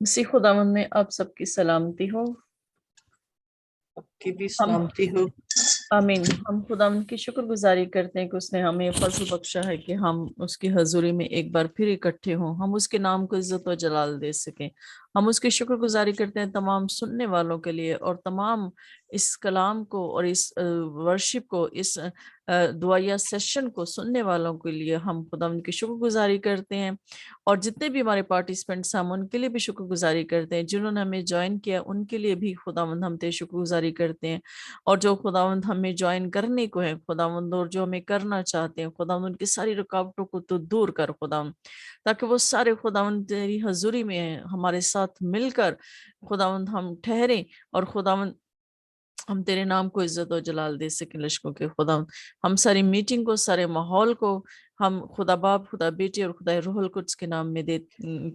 मसीह खुदावंद में आप सबकी सलामती हो। आपकी भी हम सलामती हो। आमीन। हम खुदावंद की शुक्रगुजारी करते हैं कि उसने हमें फजल बख्शा है कि हम उसकी हजूरी में एक बार फिर इकट्ठे हों, हम उसके नाम को इज्जत और जलाल दे सकें। हम उसकी शुक्रगुजारी करते हैं तमाम सुनने वालों के लिए और तमाम इस कलाम को और इस वर्शिप को, इस दुआया सेशन को सुनने वालों के लिए हम खुदावंद की शुक्रगुजारी करते हैं। और जितने भी हमारे पार्टिसिपेंट्स हैं हम उनके लिए भी शुक्रगुजारी करते हैं। जिन्होंने हमें ज्वाइन किया उनके लिए भी खुदावंद हम तेरी शुक्रगुजारी करते हैं। और जो खुदावंद हमें ज्वाइन करने को है खुदावंद, और जो हमें करना चाहते हैं खुदावंद, उनकी सारी रुकावटों को तो दूर कर खुदावंद, ताकि वो सारे खुदावंद तेरी हजूरी में हमारे साथ मिलकर खुदावंद हम ठहरें और खुदावंद हम तेरे नाम को इज्जत और जलाल दे सकें लश्कों के खुदा। हम सारी मीटिंग को, सारे माहौल को हम खुदा बाप, खुदा बेटे और खुदा रूहुल कुद्स के नाम में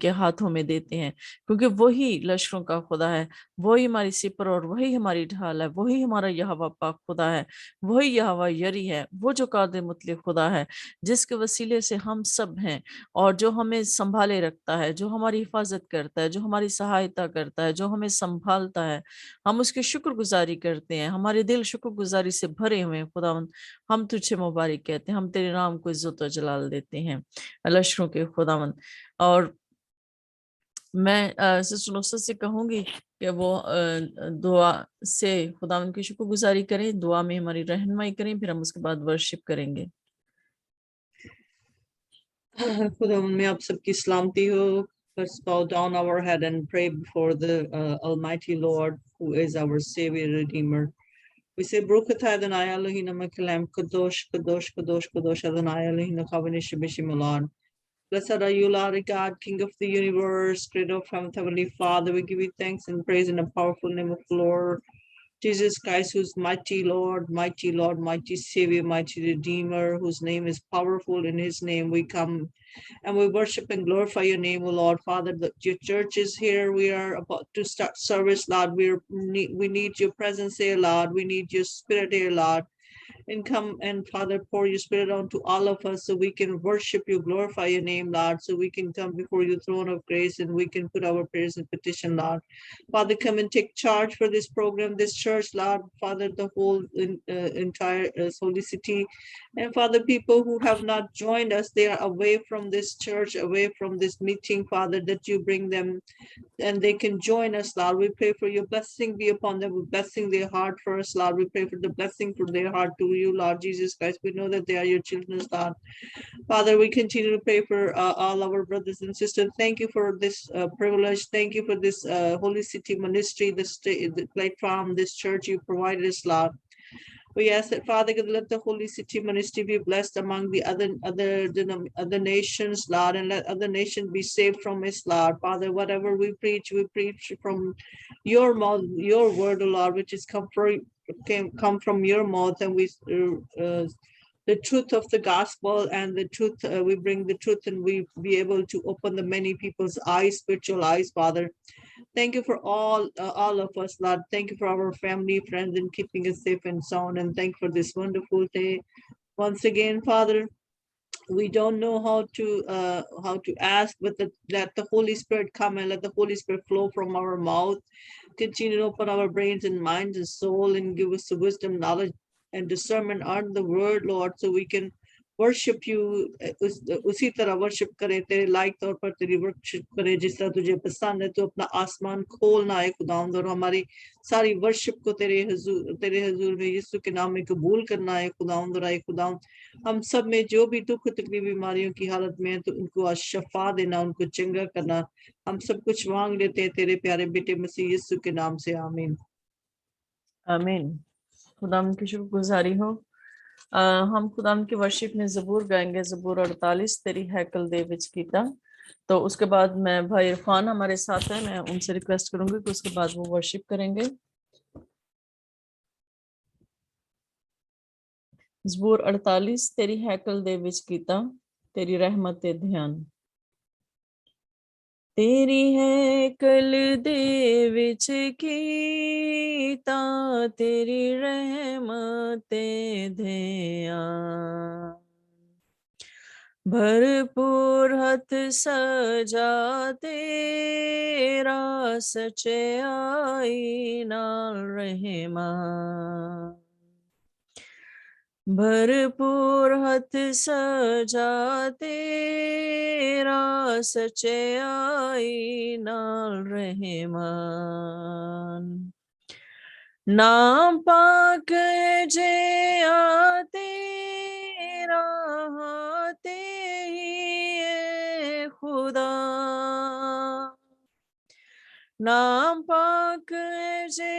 के हाथों में देते हैं, क्योंकि वही लश्करों का खुदा है, वही हमारी सिपर और वही हमारी ढाल है, वही हमारा यहोवा पाक खुदा है, वही यहोवा यरी है, वो जो कादिर मुतलक खुदा है, जिसके वसीले से हम सब हैं और जो हमें संभाले रखता है, जो हमारी हिफाजत करता है, जो हमारी सहायता करता है, जो हमें संभालता है। हम उसकी शुक्रगुजारी करते हैं, हमारे दिल शुक्रगुजारी से भरे हुए हैं खुदावंद। हम तुझे मुबारक कहते हैं, हम तेरे नाम को इज्जत और जलाल देते हैं लश्करों के खुदावंद। और मैं सिस्टर नुसरत से कहूंगी कि वो दुआ से खुदावंद की शुक्रगुजारी करें, दुआ में हमारी रहनुमाई करें, फिर हम उसके बाद वर्शिप करेंगे। खुदा में आप सबकी सलामती हो। Let's bow down our head and pray before the Almighty Lord, who is our Savior, Redeemer. We say, Baruch atah Adonai Eloheinu Melech Kadosh, Kadosh, Kadosh, Kadosh Adonai Eloheinu Chavanesh B'Shem Elad. Blessed are you, Lord God, King of the universe, Creator of Heavenly Father. We give you thanks and praise in the powerful name of the Lord Jesus Christ, who's mighty Lord, mighty Savior, mighty Redeemer, whose name is powerful. In his name we come and we worship and glorify your name, O Lord. Father, your church is here. We are about to start service, Lord. We need your presence here, Lord. We need your spirit here, Lord. And come and Father, pour your spirit onto all of us so we can worship you, glorify your name, Lord, so we can come before your throne of grace and we can put our prayers in petition, Lord. Father, come and take charge for this program, this church, Lord. Father, the whole entire Holy City. And Father, people who have not joined us, they are away from this church, away from this meeting, Father, that you bring them and they can join us, Lord. We pray for your blessing be upon them, blessing their heart first, Lord. We pray for the blessing from their heart to you, Lord Jesus Christ. We know that they are your children, Lord. Father, we continue to pray for all our brothers and sisters. Thank you for this privilege. Thank you for this Holy City ministry, the platform, this church you provided us, Lord. We ask that, Father, let the Holy City ministry be blessed among the other nations, Lord, and let other nations be saved from it, Lord. Father, whatever we preach from your mouth, your word, O Lord, which is come from your mouth, and we the truth of the gospel and the truth, we bring the truth, and we be able to open the many people's eyes, spiritual eyes, Father. Thank you for all of us, Lord. Thank you for our family, friends, and keeping us safe and sound. And thank you for this wonderful day. Once again, Father, we don't know how to ask, but let the Holy Spirit come and let the Holy Spirit flow from our mouth. Continue to open our brains and minds and soul and give us the wisdom, knowledge, and discernment on the word, Lord, so we can worship you उसी तरह worship करे, तेरे लायक तौर पर तेरी worship करे जिस तरह तुझे पसंद है। तो अपना आसमान खोलना है खुदावंद, और हमारी सारी वर्शिप को तेरे हजूर में यीशु के नाम में कबूल करना है खुदावंद। और आए खुदावंद, हम सब में जो भी दुख तकलीफ बीमारियों की हालत में है, तो उनको आज शफा देना, उनको चंगा करना। हम सब कुछ मांग लेते हैं तेरे प्यारे बेटे मसीह यीशु के नाम से, आमीन। आमीन। खुदाम की शुक्रगुजारी हो। हम खुदाम की वर्शिप में ज़बूर गाएंगे, ज़बूर 48, तेरी हैकल दे विच कीता। तो उसके बाद मैं भाई इरफान हमारे साथ है, मैं उनसे रिक्वेस्ट करूंगी कि उसके बाद वो वर्शिप करेंगे। ज़बूर 48, तेरी हैकल दे विच कीता, तेरी रहमत ते ध्यान। तेरी हैकल दे विच कीता, तेरी रहमत ते ध्यान। भरपूर हथ सजा तेरा सच्चाई नाल रहमान। भरपूर हथ सजा तेरा सच्चाई नाल रहमान। नाम पाक जे तेरा हाथे ही है खुदा। नाम पाक जे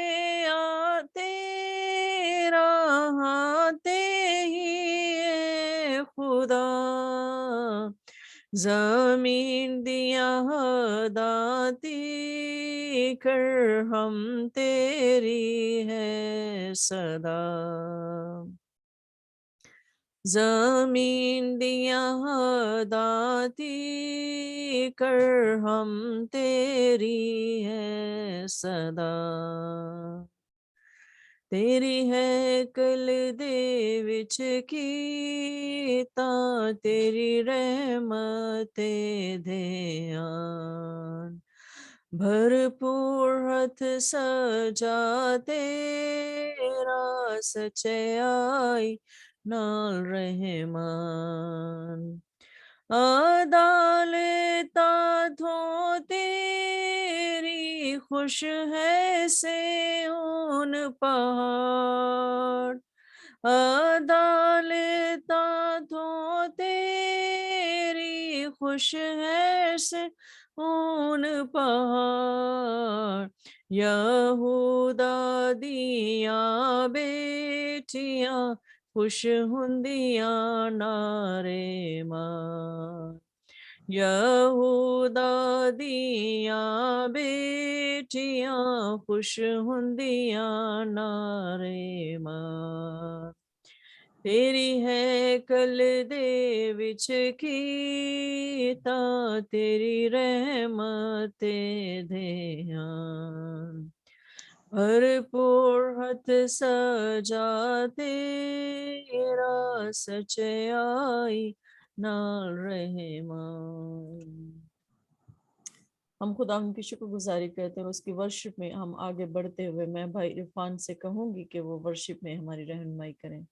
तेरा हाथे ही है खुदा। जमीन दिया दाती कर हम तेरी है सदा। जमीन दिया दाती कर हम तेरी है सदा। तेरी है कल दे विच कीता तेरी रहमते ध्यान। भरपूर हथ सजा तेरा सच्चाई नाल रहमान। अदालता थो तेरी खुश है से उन पहाड़। अदालता थो तेरी खुश है से उन पहाड़। यहूदा दिया बेटियां खुश हुंदियां नारे मां। यहूदा दिया बेटियां खुश हुंदियां नारे मां। तेरी है कल दे विच कीता तेरी रहमते ध्यान। भरपूर हथ सजा तेरा सच्चाई नाल रहमान। हम खुदा की शुक्रगुजारी करते हैं उसकी वर्शिप में हम आगे बढ़ते हुए मैं भाई इरफान से कहूंगी कि वो वर्शिप में हमारी रहनुमाई करें।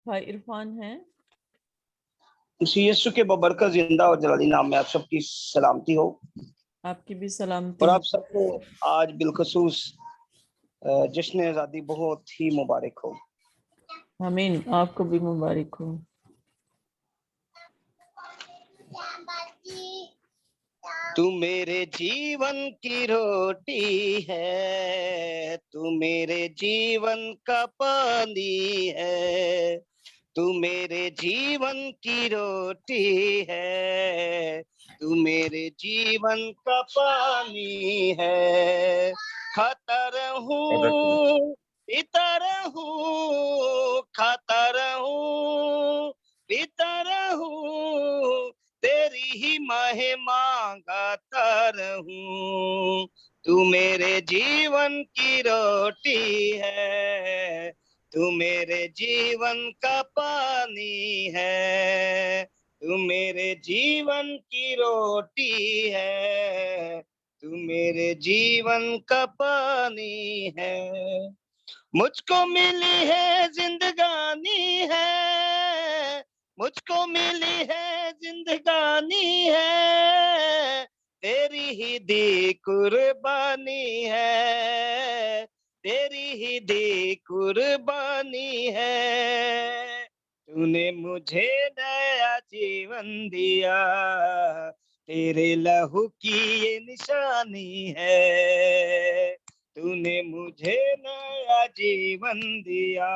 भाई इरफान हैं? उसी यीशु के बबरकत जिंदा और जलाली नाम में आप सबकी सलामती हो आपकी भी सलामती और हो। आप सबको आज बिलखसूस जश्न आज़ादी बहुत ही मुबारक हो। आमीन, आपको भी मुबारक हो। तू मेरे जीवन की रोटी है, तू मेरे जीवन का पानी है। तू मेरे जीवन की रोटी है, तू मेरे जीवन का पानी है। खाता रहूं पीता रहूं, खाता रहूं पीता रहूं, तेरी ही महिमा गाता रहूं। तू मेरे जीवन की रोटी है, तू मेरे जीवन का पानी है। तू मेरे जीवन की रोटी है, तू मेरे जीवन का पानी है। मुझको मिली है जिंदगानी है, मुझको मिली है जिंदगानी है, तेरी ही दी कुर्बानी है, तेरी ही दी कुर्बानी है। तूने मुझे नया जीवन दिया, तेरे लहू की ये निशानी है। तूने मुझे नया जीवन दिया,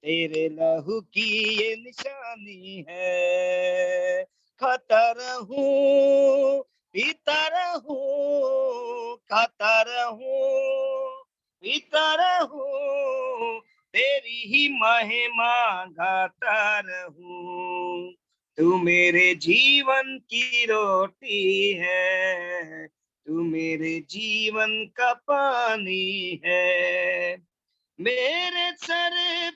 तेरे लहू की ये निशानी है। खाता रहूं पीता रहूं, खाता रहूं पीता रहूं, तेरी ही महिमा गाता रहूं। तू मेरे जीवन की रोटी है, तू मेरे जीवन का पानी है। मेरे सर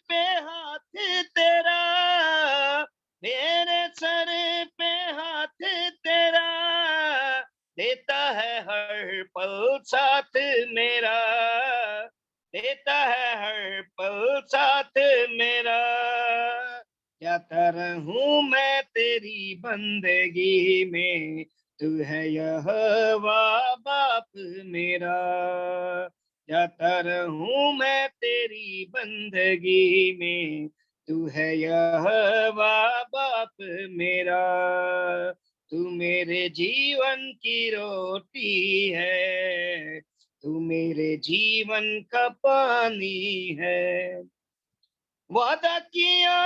पे हाथ तेरा, मेरे सर पे हाथ तेरा, देता है हर पल साथ मेरा, देता है हर पल साथ मेरा। जाता रहूं मैं तेरी बंदगी में, तू है यहोवा बाप मेरा। जाता रहूं मैं तेरी बंदगी में, तू है यहोवा बाप मेरा। तू मेरे जीवन की रोटी है, तू मेरे जीवन का पानी है। वादा किया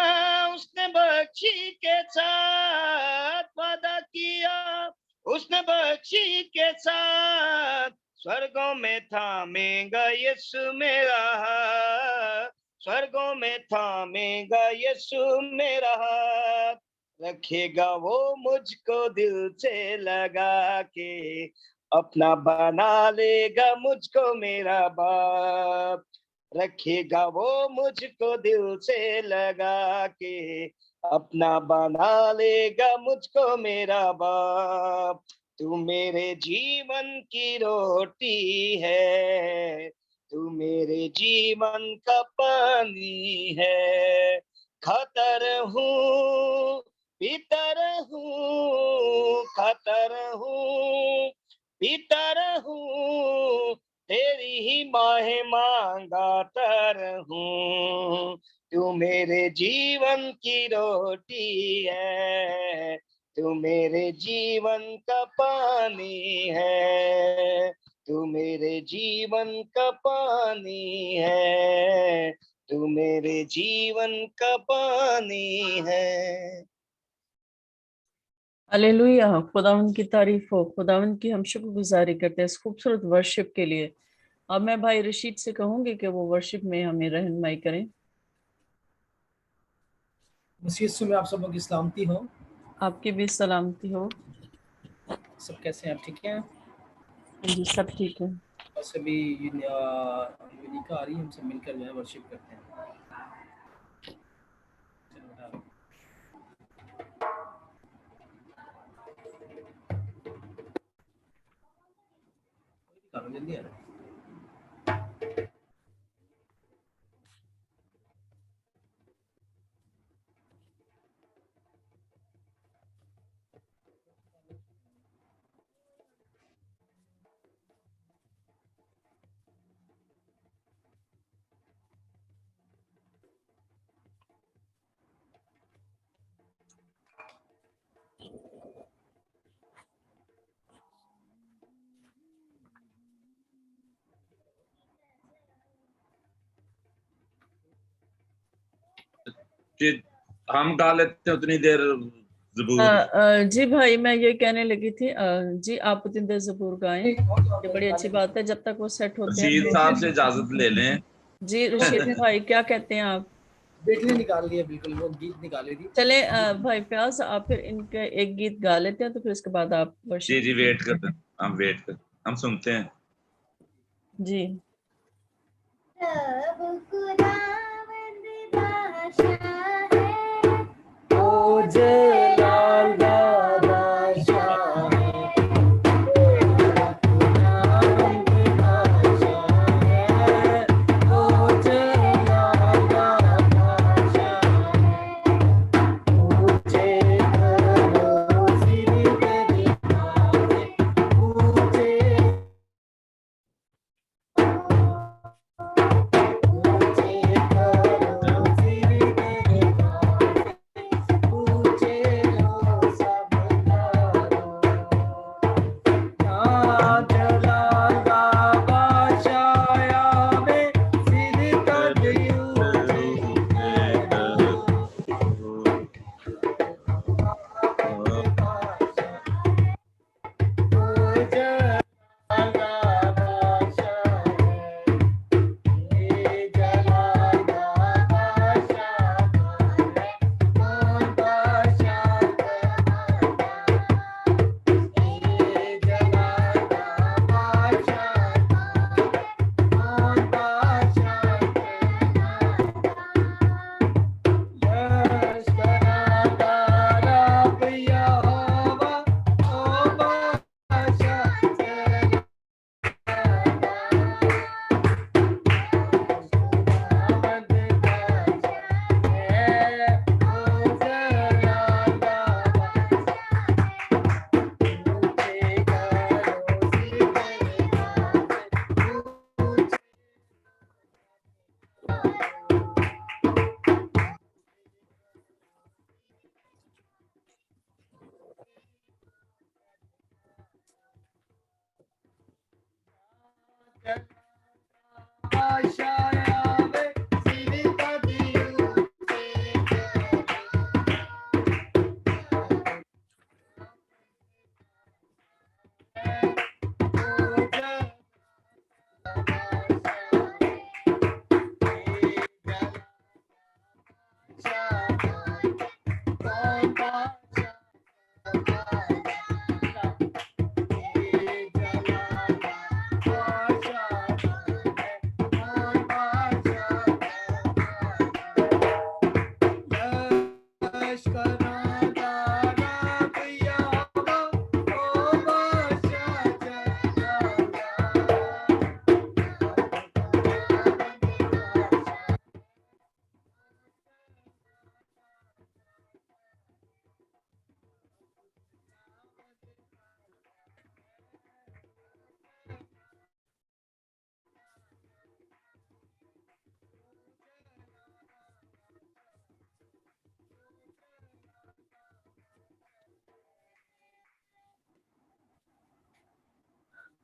उसने बख्शी के साथ, वादा किया उसने बख्शी के साथ, स्वर्गों में थामेगा यीशु मेरा हाथ, स्वर्गों में थामेगा यीशु मेरा हाथ। रखेगा वो मुझको दिल से लगा के, अपना बना लेगा मुझको मेरा बाप। रखेगा वो मुझको दिल से लगा के, अपना बना लेगा मुझको मेरा बाप। तू मेरे जीवन की रोटी है, तू मेरे जीवन का पानी है। खाता रहूं पीता रहूं, खाता रहूं पीता रहूं, तेरी ही महिमा गाता रहूं। तू मेरे जीवन की रोटी है, तू मेरे जीवन का पानी है, तू मेरे जीवन का पानी है, तू मेरे जीवन का पानी है। हालेलुया, खुदावंद की तारीफ हो, खुदावंद की हम शुक्रगुजारी करते हैं इस खूबसूरत वर्शिप के लिए। अब मैं भाई रशीद से कहूंगी कि वो वर्शिप में हमें रहनुमाई करें। मसीह यीशु में आप सबों की सलामती हो। आपकी भी सलामती हो। सब कैसे हैं? आप ठीक हैं? जी सब ठीक है। और सभी यूनिका आ रही है, हम सब मिलकर जो है वर्शिप करते हैं। चलो उठा लो। निकालो, जल्दी आ रहा है। कि हम गा लेते हैं उतनी देर ज़बूर। जी भाई मैं ये कहने लगी थी, जी आप उतनी देर ज़बूर गाएं, ये बड़ी अच्छी बात है जब तक वो सेट होते हैं। रशीद साहब से इजाजत ले लें। जी रशीद भाई क्या कहते हैं आप? बेटी ने निकाल लिया, बिल्कुल वो गीत निकाले थी। चले भाई प्यास आप फिर इनके एक गीत गा लेते हैं, तो फिर इसके बाद आप जी जी वेट करते हैं, हम वेट करते, हम सुनते हैं। जी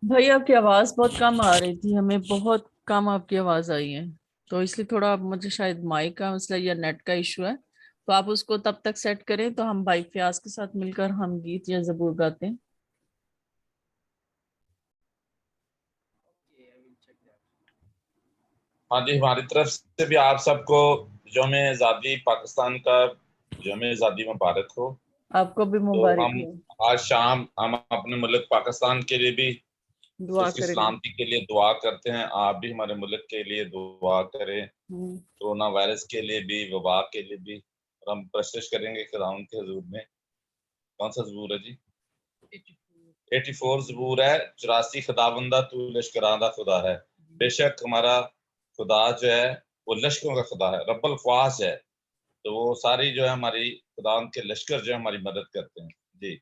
بھائی آپ کی آواز بہت کم آ رہی تھی, ہمیں بہت کم آپ کی آواز آئی ہے, تو اس لیے تھوڑا مجھے شاید مائک کا مسئلہ یا نیٹ کا ایشو ہے, تو آپ اس کو تب تک سیٹ کریں تو ہم بھائی فیاض کے ساتھ مل کر ہم گیت یا زبور گاتے ہیں. Okay, I will check that. ہاں جی, ہماری طرف سے بھی آپ سب کو یوم آزادی پاکستان کا یوم آزادی مبارک ہو. آپ کو بھی تو مبارک ہم ہو, آج شام ہم اپنے ملک پاکستان کے لیے بھی دعا اس کی کریں. سلامتی کے لیے دعا کرتے ہیں. آپ بھی ہمارے ملک کے لیے دعا کریں, ہوں. کورونا وائرس کے لیے بھی, وبا کے لیے بھی. اور ہم پرستش کریں گے خداوند کے حضور میں. کون سا زبور ہے جی؟ 84 زبور ہے. 84 خداوندہ تو لشکراں دا خدا ہے. بے شک ہمارا خدا جو ہے وہ لشکروں کا خدا ہے, رب الفواز ہے. تو وہ ساری جو ہے ہماری خداوند کے لشکر جو ہے ہماری مدد کرتے ہیں. جی.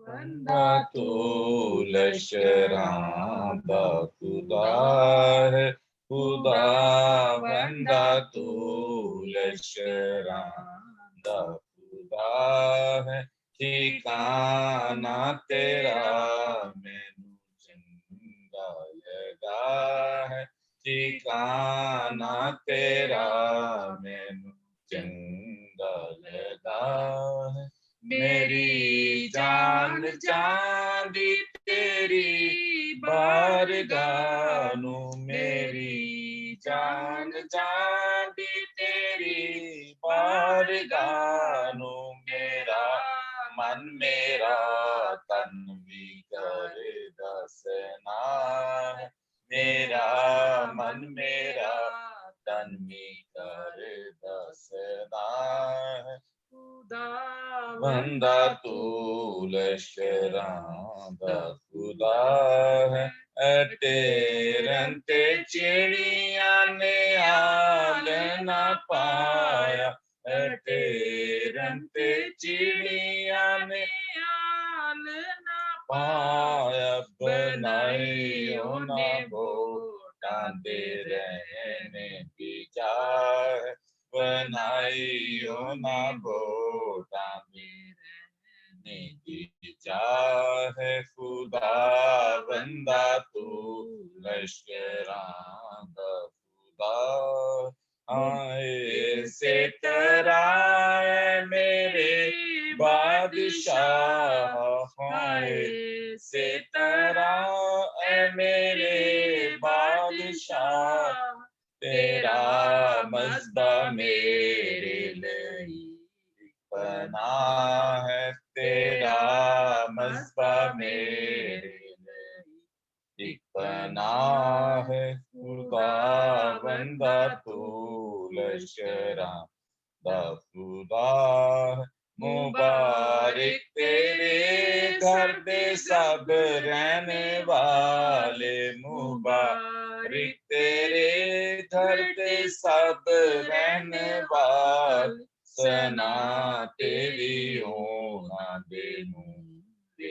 بندہ تو لشکراں دا خدا ہے, خدا بندہ تو لشکراں دا خدا ہے. ٹھکانہ تیرا مینوں چنگا لگا ہے, ٹھکانہ تیرا مینوں چنگا لگا ہے. میری جان جان دی تیری بارگاہ نو, میری جان جان دی تیری بارگاہ نو. میرا من میرا تن بھی کر دسنا ہے, میرا من میرا تن بھی کر دسنا ہے. بندہ تو لشکراں دا خدا ہے, ٹیرن تے چڑیاں نے آل نہ پایا, ٹیرن تے چڑیاں نے آل نہ پایا. بنائی انہاں بوٹاں دے رہنے دی جائے, بنائی انہاں بوٹاں دے رہنے دی جائے. خدا بندہ تو لشکراں دا خدا. آئے سے طرح اے میرے بادشاہ, آئے سے طرح اے میرے بادشاہ. تیرا مذبح میرے لیے پناہ ہے, تیرا مذبح میرے لیے ایک پناہ ہے. خدا بندہ تو لشکراں دا خدا ہے. مبارک تیرے گھر دے سب رہنے والے, مبارک تیرے گھر دے سب رہنے والے. سنا تیری ہونا دینوں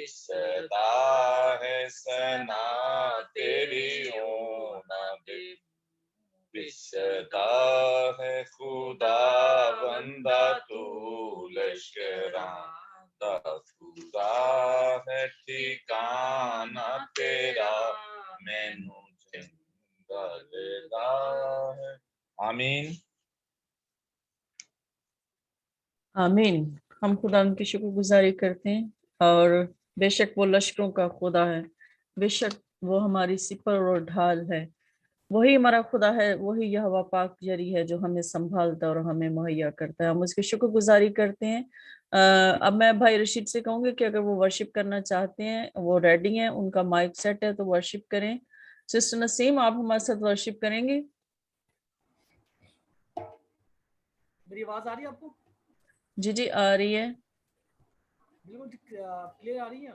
صدا ہے, سنا تیری ہونا دینوں صدا ہے. خدا بندہ تو لشکراں دا خدا ہے, ٹھکانہ تیرا مینوں چنگا لگا ہے. آمین. آمین. ہم خدا ان کی شکر گزاری کرتے ہیں, اور بے شک وہ لشکروں کا خدا ہے, بے شک وہ ہماری سپر اور ڈھال ہے. وہی ہمارا خدا ہے, وہی یہوہ پاک جری ہے جو ہمیں سنبھالتا اور ہمیں مہیا کرتا ہے. ہم اس کی شکر گزاری کرتے ہیں. اب میں بھائی رشید سے کہوں گی کہ اگر وہ ورشپ کرنا چاہتے ہیں, وہ ریڈی ہیں, ان کا مائک سیٹ ہے, تو ورشپ کریں. سسٹر نسیم, آپ ہمارے ساتھ ورشپ کریں گے؟ میری آواز آ رہی ہے آپ کو؟ جی جی آ رہی ہے, بالکل کلیئر آ رہی ہے.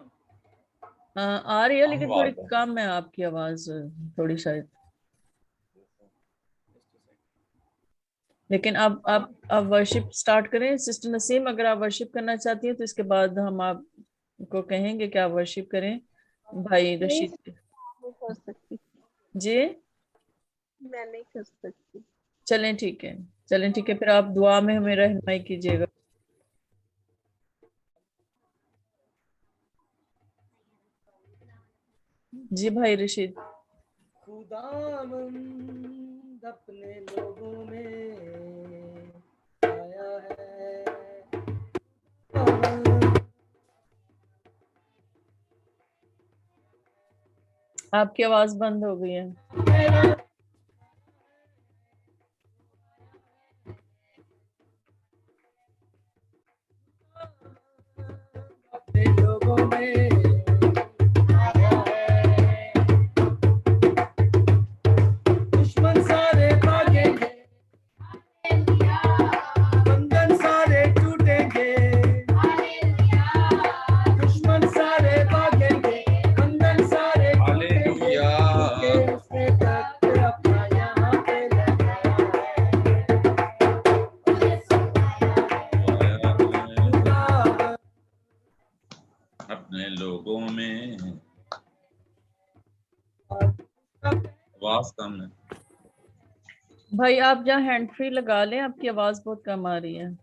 آ رہی ہے, لیکن تھوڑی کم ہے آپ کی آواز, تھوڑی شاید. لیکن اب ورشپ سٹارٹ کریں. سسٹر نسیم, اگر آپ ورشپ کرنا چاہتی ہیں تو اس کے بعد ہم آپ کو کہیں گے کہ آپ ورشپ کریں. بھائی رشید نہیں کر سکتی, جی میں نہیں کر سکتی. چلیں ٹھیک ہے, چلیں ٹھیک ہے, پھر آپ دعا میں ہمیں رہنمائی کیجیے گا. जी भाई रशीद। खुदावंद अपने लोगों में आया है, आपकी आवाज बंद हो गई है। अपने लोगों में आया है, दुश्मन सारे भागेंगे, बंधन सारे टूटेंगे, दुश्मन सारे भागेंगे, बंधन सारे टूटेंगे, क्योंकि उसने तख्त अपना यहाँ पे लगाया है। अपने लोगों में आवाज कम है। भाई आप जहाँ हैंड फ्री लगा लें, आपकी आवाज बहुत कम आ रही है।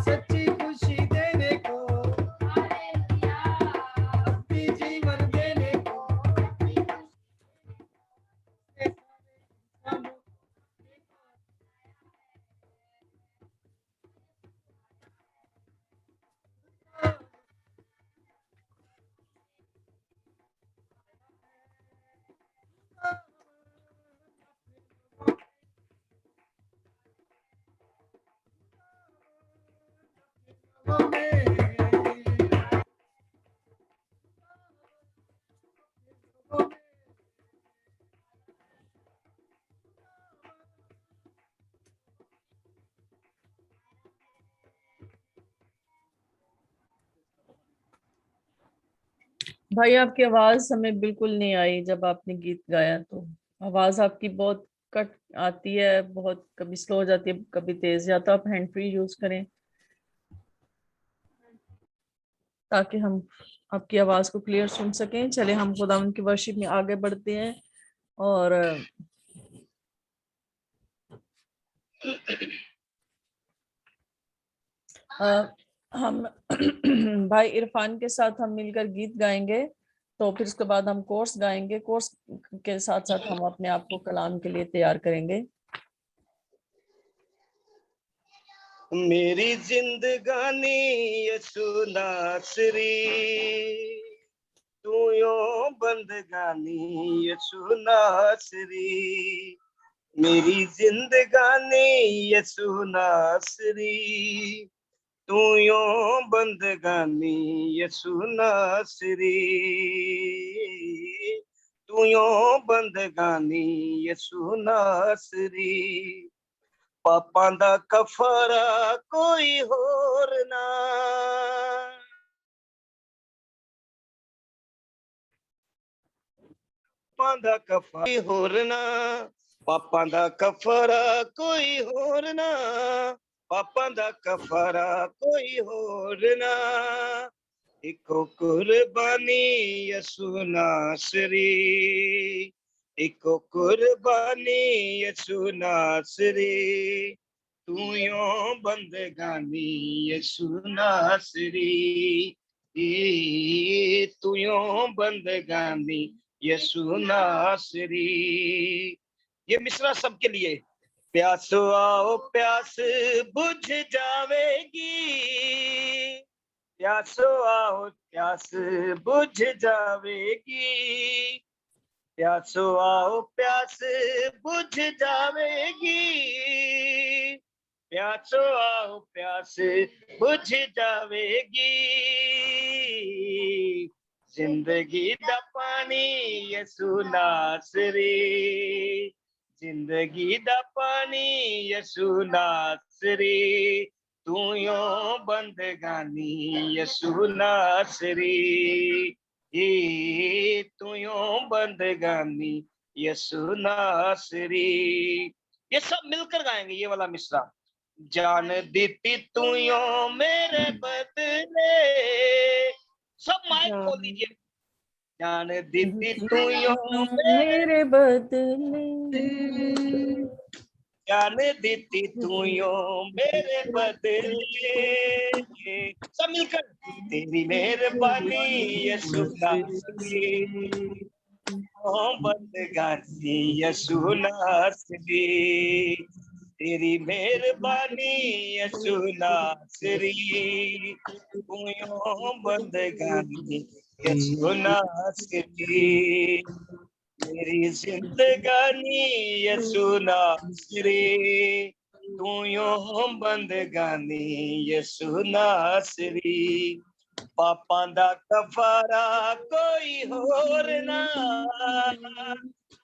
सच्ची खुशी देने को, अपनी जीवन देने को, भाई आपकी आवाज हमें बिल्कुल नहीं आई जब आपने गीत गाया, तो आवाज आपकी बहुत कट आती है, बहुत कभी स्लो हो जाती है, कभी तेज। या तो आप हैंड फ्री यूज करें ताकि हम आपकी आवाज को क्लियर सुन सकें। चले हम खुदावंद की वर्शिप में आगे बढ़ते हैं। और हम भाई इरफान के साथ हम मिलकर गीत गाएंगे, तो फिर उसके बाद हम कोर्स गाएंगे। कोर्स के साथ साथ हम अपने आप को कलाम के लिए तैयार करेंगे। मेरी जिंदगानी यीशु नासरी, तू यो बंदगानी यीशु नासरी, मेरी जिंदगानी यीशु नासरी, तू यो बंदगानी यीशु नासरी, तू यो बंदगानी यीशु नासरी, पापां दा कफारा कोई होर ना, पापां दा कफारा कोई होर ना, पापां दा कफारा कोई होर ना, पापां दा कफारा कोई होर ना, इको कुर्बानी यीशु नासरी, इको कुर्बानी यीशु नासरी, तू यो बंदगानी यीशु नासरी, तू यो बंदगानी यीशु नासरी। ये मिसरा सबके लिए। प्यास आओ प्यास बुझ जावेगी, प्यासो आओ प्यास बुझ जावेगी, प्यासो आओ प्यास बुझ जावेगी, प्यासो आओ प्यास बुझ जावेगी, जिंदगी दा पानी यसू नासरी, जिंदगी दा पानी यसू नासरी, तू यो बंदगानी यसू नासरी, तू यो बंदगानी यसू नासरी। ये सब मिलकर गाएंगे ये वाला मिसरा। जान देती तू यो मेरे बदले, सब माइक खोल दीजिए। जान देती तू यो मेरे बदले, जान देती तू यो मेरे बदले, सब मिलकर तेरी मेहरबानी यसू नासरी, बंदगानी यसू नासरी, तेरी मेहरबानी यसू नासरी, तू यो बंदगानी यसू नासरी, मेरी जिंदगानी यसू नासरी, तू यो बंदगानी यसू नासरी, पापां दा कफारा कोई होर ना,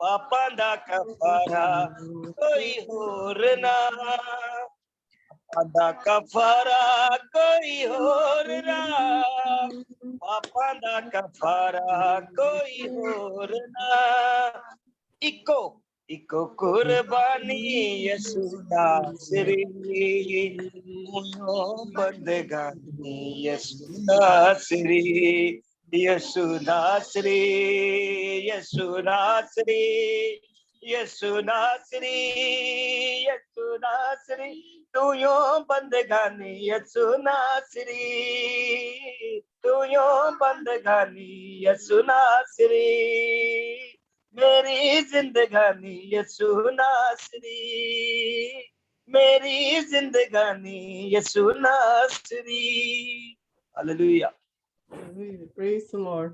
पापां दा कफारा कोई होर ना, पापां दा कफारा कोई होर ना, पापां दा कफारा कोई होर ना, इको इको कुर्बानी यसू नासरी, बंदगानी यसू नासरी, यसू नासरी, यसू नासरी, यसू नासरी, यसू नासरी, तू यो बंदगानी यसू नासरी, तू यो बंदगानी यसू नासरी, मेरी जिंदगानी यसू नासरी, मेरी जिंदगानी यसू नासरी। Hallelujah. Praise the Lord.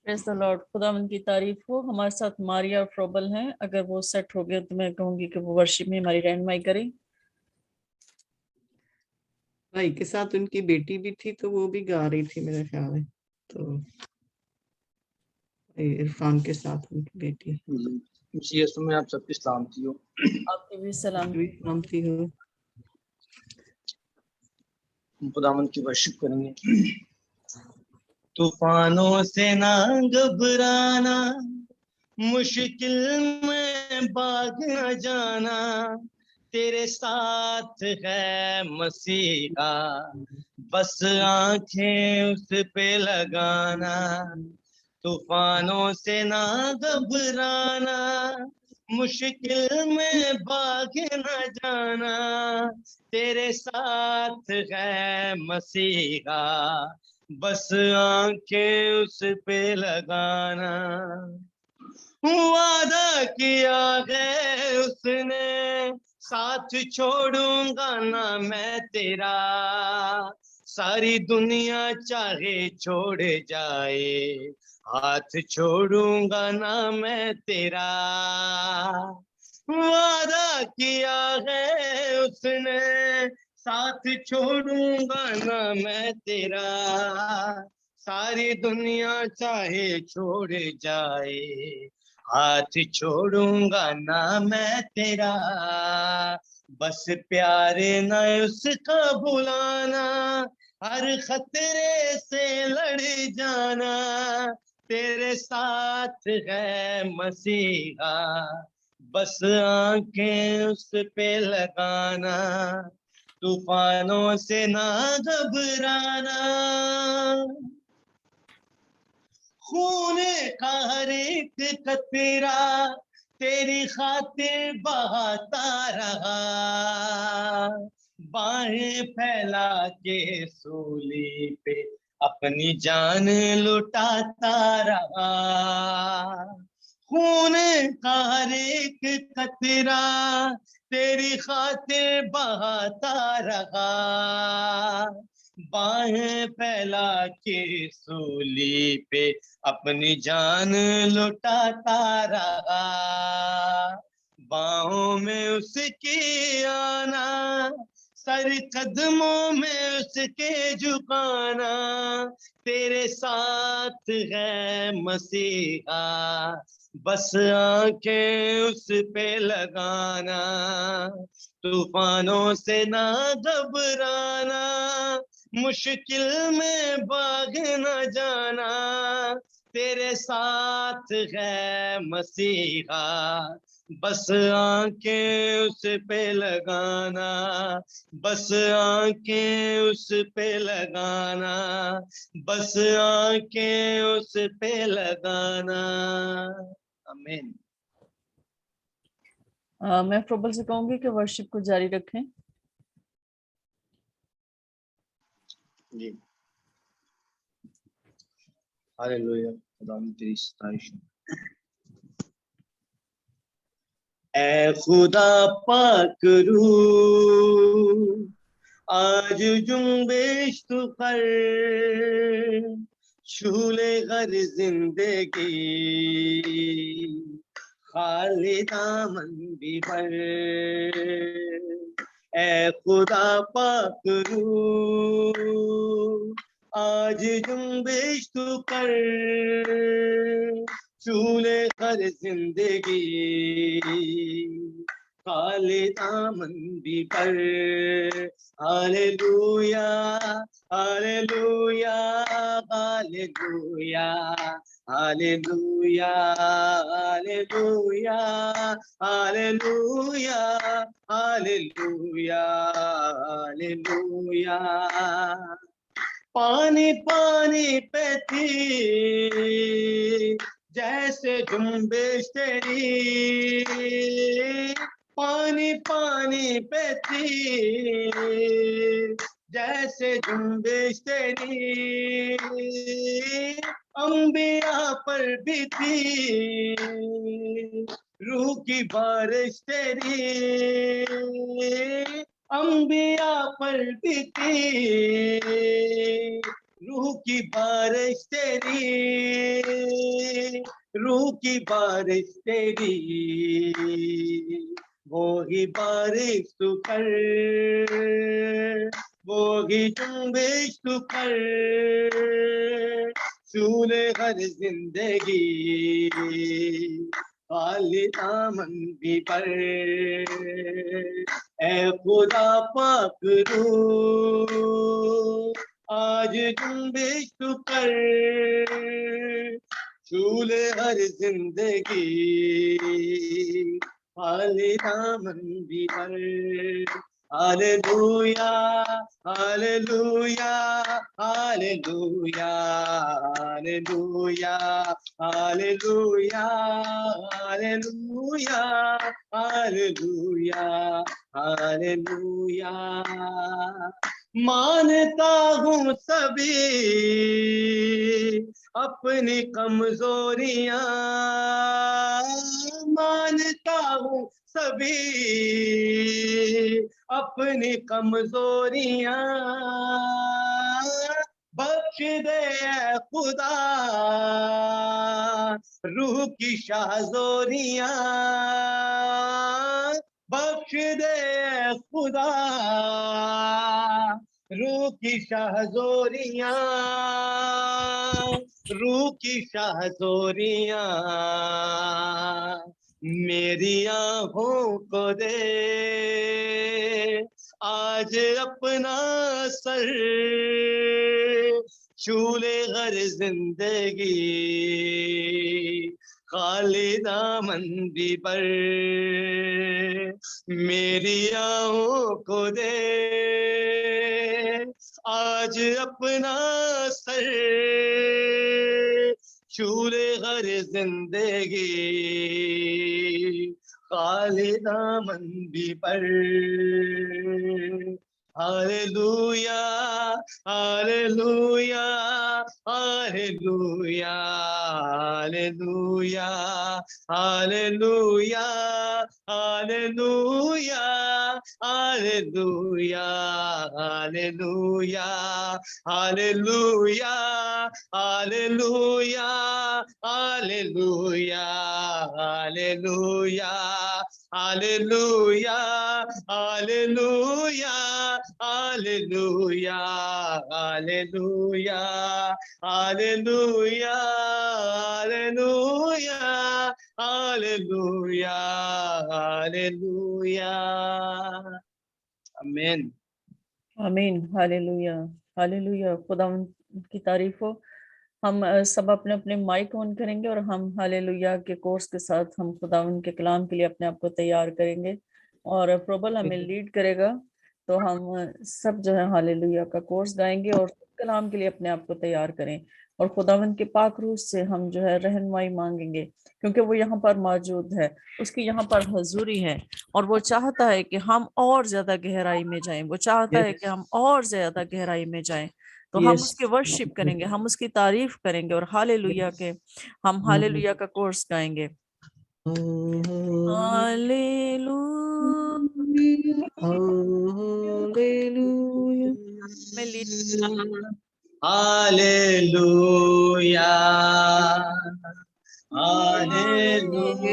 Praise the Lord. खुदावंद की तारीफ हो। हमारे साथ मारिया फ्रोबल हैं, अगर वो सेट हो गया तो मैं कहूंगी कि वो वर्शिप में हमारी रहनुमाई करें। भाई के साथ उनकी बेटी भी थी तो वो भी गा रही थी मेरा ख्याल है, तो इरफान के साथ उनकी बेटी। यीशु में आप सबकी सलामती हो। आपकी भी सलाम। भी सलामती हो। हम खुदावंद की वर्शिप करेंगे। तूफानों से ना घबराना, मुश्किल में भाग न जाना, तेरे साथ है मसीहा, बस आंखें उस पे लगाना। तूफानों से ना घबराना, मुश्किल में भाग न जाना, तेरे साथ है मसीहा, बस आंखें उस पे लगाना। वादा किया है उसने, साथ छोड़ूंगा ना मैं तेरा, सारी दुनिया चाहे छोड़ जाए, हाथ छोड़ूंगा ना मैं तेरा। वादा किया है उसने, साथ छोड़ूंगा ना मैं तेरा, सारी दुनिया चाहे छोड़ जाए, हाथ छोड़ूंगा ना मैं तेरा। बस प्यार न उसका बुलाना, हर खतरे से लड़ जाना, तेरे साथ है मसीहा, बस आंखें उस पे लगाना। तूफानों से ना घबराना, खून का हर एक कतरा तेरी खातिर बहाता रहा, बाहें फैला के सूली पे अपनी जान लुटाता रहा। खून का हर एक कतरा तेरी खातिर बहाता रहा, बाहें फैला के सूली पे अपनी जान लुटाता रहा, बाहों में उसकी आना, सर कदमों में उसके झुकाना, तेरे साथ है मसीहा, बस आंखें उस पे लगाना, तूफानों से ना घबराना, मुश्किल में भाग न जाना, तेरे साथ है मसीहा, बस आंखें उस पे लगाना, बस आंखें उस पे लगाना, बस आंखें उस पे लगाना। आमीन। मैं प्रबल से कहूंगी कि वर्शिप को जारी रखें। जी हालेलुया, खुदा तेरी सताइश। ऐ खुदा पाक रूह, आज जुम्बिश तू कर, छूले हर जिंदगी, खाली दामन भी भर। ऐ खुदा पाक रूह, आज जुम्बिश तू कर, छूले हर जिंदगी, खाली दामन भी पर। Hallelujah hallelujah hallelujah hallelujah hallelujah hallelujah hallelujah hallelujah. पानी पानी पे थी जैसे जुम्बिश तेरी, पानी पानी पे थी जैसे जुम्बिश तेरी, अंबिया पर भी थी रूह की बारिश तेरी, अंबिया पर भी थी रूह की बारिश तेरी, रूह की बारिश तेरी, वो ही बारिश तू कर, वो ही जुम्बिश तू कर, छूले हर जिंदगी, खाली दामन भी पर। ऐ खुदा पाक रूह, आज जुम्बिश तू कर, छूले हर जिंदगी, खाली दामन भी पर। Hallelujah hallelujah hallelujah hallelujah hallelujah hallelujah hallelujah hallelujah. मानता हूँ सभी अपनी कमजोरियां, मानता हूँ सभी अपनी कमजोरियां, बख्श दे ऐ खुदा रूह की शाहजोरियां, बख्श दे ऐ खुदा रूह की शाहजोरियां, रूह की शाहजोरियां, मेरी आँखों को दे आज अपना सर, छूले हर जिंदगी, खाली दामन भी पर। मेरी आँखों को दे आज अपना सर, छूले हर जिंदगी, खाली दामन भी पर। Hallelujah hallelujah hallelujah hallelujah hallelujah hallelujah Hallelujah, hallelujah, hallelujah, hallelujah, hallelujah, hallelujah, hallelujah, hallelujah, hallelujah, hallelujah, hallelujah, hallelujah, hallelujah, hallelujah. Amen. आमीन, हालेलुया, हालेलुया। खुदा की तारीफ हो। हम सब अपने अपने माइक ऑन करेंगे और हम हालेलुया के कोर्स के साथ हम खुदावन के कलाम के लिए अपने आप को तैयार करेंगे और प्रबल हमें लीड करेगा। तो हम सब जो है हालेलुया का कोर्स गाएंगे और कलाम के लिए अपने आप को तैयार करें और खुदावन के पाक रूह से हम जो है रहनुमाई मांगेंगे, क्योंकि वो यहाँ पर मौजूद है, उसकी यहाँ पर हजूरी है और वो चाहता है कि हम और ज्यादा गहराई में जाएं। वो चाहता है कि हम और ज्यादा गहराई में जाएं। तो हम Yes. उसके वर्शिप करेंगे, हम उसकी तारीफ करेंगे और हालेलुया के हम हालेलुया का कोर्स गाएंगे। Hallelujah, Hallelujah. मैं lead Hallelujah. Hallelujah, Hallelujah. Hallelujah,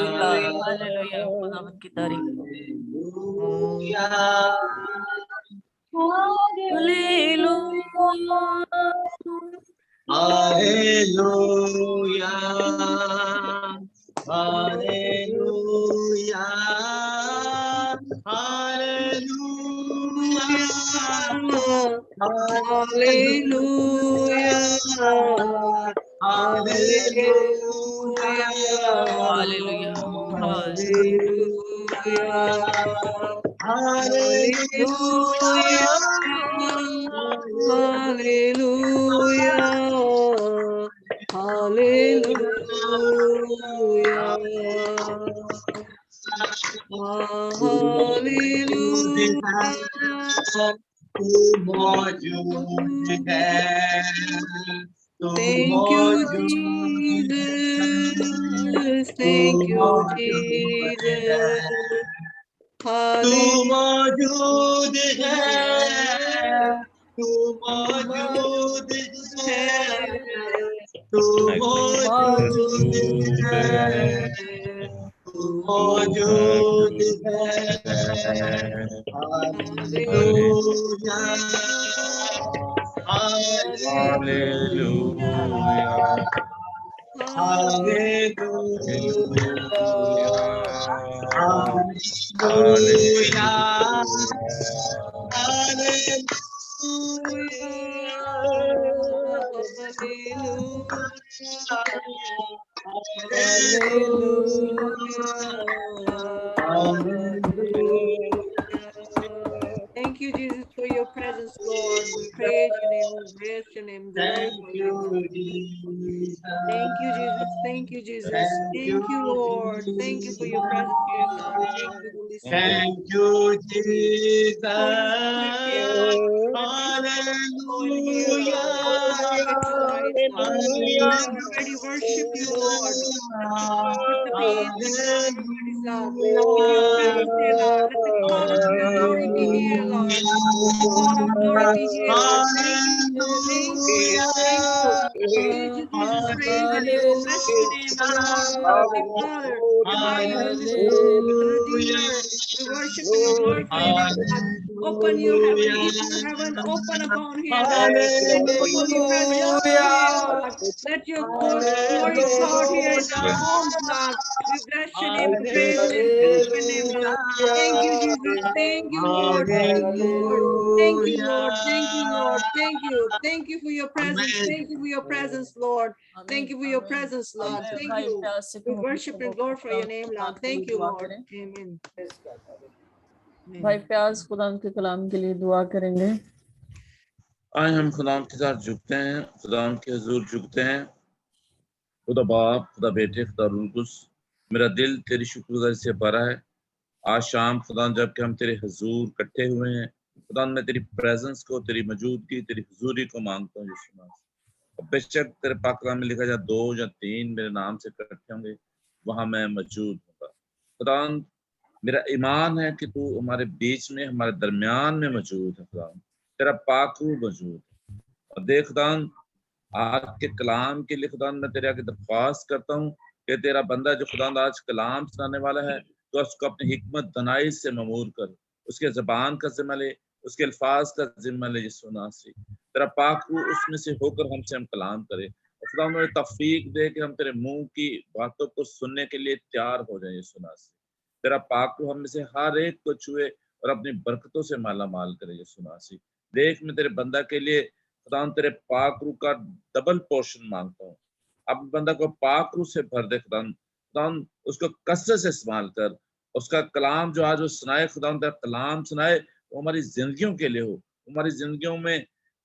Hallelujah. Hallelujah. खुदावंद की तारीफ हो। Hallelujah. Hallelujah. Hallelujah. Hallelujah, Thank you, Jesus. Thank you, Jesus. तू Hallelujah. मौजूद है, तू मौजूद है, तू मौजूद है, तू मौजूद है। Hallelujah, hallelujah, hallelujah, Thank you, Jesus, for your presence, Lord. We praise your name, we bless your name, glorify your name. Thank you, Jesus. Thank you, Jesus. Thank you, Lord. Thank you for your presence here, Lord. Thank you, Holy Spirit. Thank you, Jesus. We already worship you, Lord. Let the cloud of your glory be here, Lord. Let the cloud of glory be here, Lord. Thank you. Thank you. Thank you. Praise you, Jesus. Praise your name. Bless your name, Lord. My Father, Redeemer. We worship and we glorify your name, God. Open your heaven, heaven open upon here, God. Open your presence here, God. Let your glory pour here in our homes, God. We bless your name, we praise your name, glorify your name, Lord. Thank you, Jesus. Thank you, Lord. Thank you, Lord. Thank you, Lord. Thank you, Lord. Thank you. Thank you for your presence. Thank you for your presence, Lord. Thank you for your presence, Lord. Thank you. We worship and glorify your name, Lord. Thank you, Lord. Amen. भाई प्याज खुदा के कलाम के लिए दुआ करेंगे। आए हम खुदा के साथ झुकते हैं, खुदा के हुजूर झुकते हैं। खुदा बाप, खुदा बेटे, खुदा रूह कुद्स, मेरा दिल तेरी शुक्रगुजारी से भरा है। आज शाम खुदा जबकि हम तेरे हुजूर इकट्ठे हुए हैं, खुदा मैं तेरी प्रेजेंस को, तेरी मौजूदगी, तेरी हुजूरी को मांगता हूँ यीशु नाम से। बेशक तेरे पाक कलाम में लिखा जा 2 या 3 मेरे नाम से इकट्ठे होंगे, वहाँ मैं मौजूद होगा। खुदावंद मेरा ईमान है कि तू हमारे बीच में, हमारे दरमियान में मौजूद है। खुदावंद तेरा पाक रूह मौजूद है। और देख खुदावंद आज के कलाम के लिए खुदावंद मैं तेरे आगे दरख्वास्त करता हूँ कि तेरा बंदा जो खुदावंद आज कलाम सुनाने वाला है, तो उसको अपनी हिकमत दनाई से ममूर कर, उसके ज़बान का जिम्मा ले, उसके अल्फाज का जिम्मा ले। यीशु नासी तेरा पाक रूह उसमें से होकर हमसे हम कलाम करे, और खुदा हमें तौफीक दे कि हम तेरे मुंह की बातों को सुनने के लिए तैयार हो जाए। यीशु नासी तेरा पाक रूह हम में से हर एक को छुए और अपनी बरकतों से माला माल करे। यीशु नासी देख मैं तेरे बंदा के लिए खुदा तेरे पाक रूह का डबल पोर्शन मांगता हूँ। अब बंदा को पाक रूह से भर दे खुदा, उसको कसरत से इस्तेमाल कर। उसका कलाम जो आज वो सुनाए खुदा तेरा कलाम सुनाए, वो हमारी जिंदगियों के लिए हो, हमारी जिंदगियों में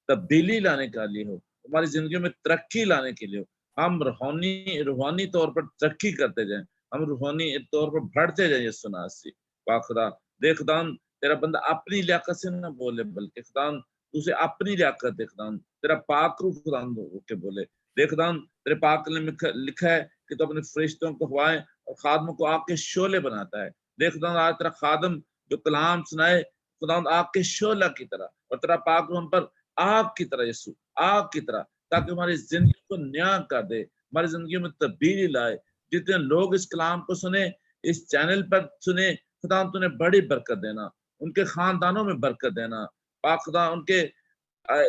तब्दीली लाने के लिए हो, हमारी जिंदगियों में तरक्की लाने के लिए हो। हम रूहानी तौर पर तरक्की करते जाएं, हम रूहानी तौर पर बढ़ते जाएं। यीशु नासी पाक खुदा देख खुदा तेरा बंदा अपनी लियाकत से ना बोले, बल्कि खुदा तुझे अपनी लियाकत दे। खुदा तेरा पाक रूह खुदा होके बोले। देख खुदा तेरे पाक में लिखा है कि तू अपने फरिश्तों को हवाएं और खादमों को आग के शोले बनाता है। देख खुदा आज तेरा खादम जो कलाम सुनाए खुदा आग के शोला की तरह, और तेरा पाक रूह हम पर आग की तरह, यीशु आग की तरह, ताकि हमारी जिंदगी को न्याय कर दे, हमारी जिंदगी में तब्दीली लाए। जितने लोग इस कलाम को सुने, इस चैनल पर सुने, खुदा तूने बड़ी बरकत देना, उनके खानदानों में बरकत देना पाक खुदा, उनके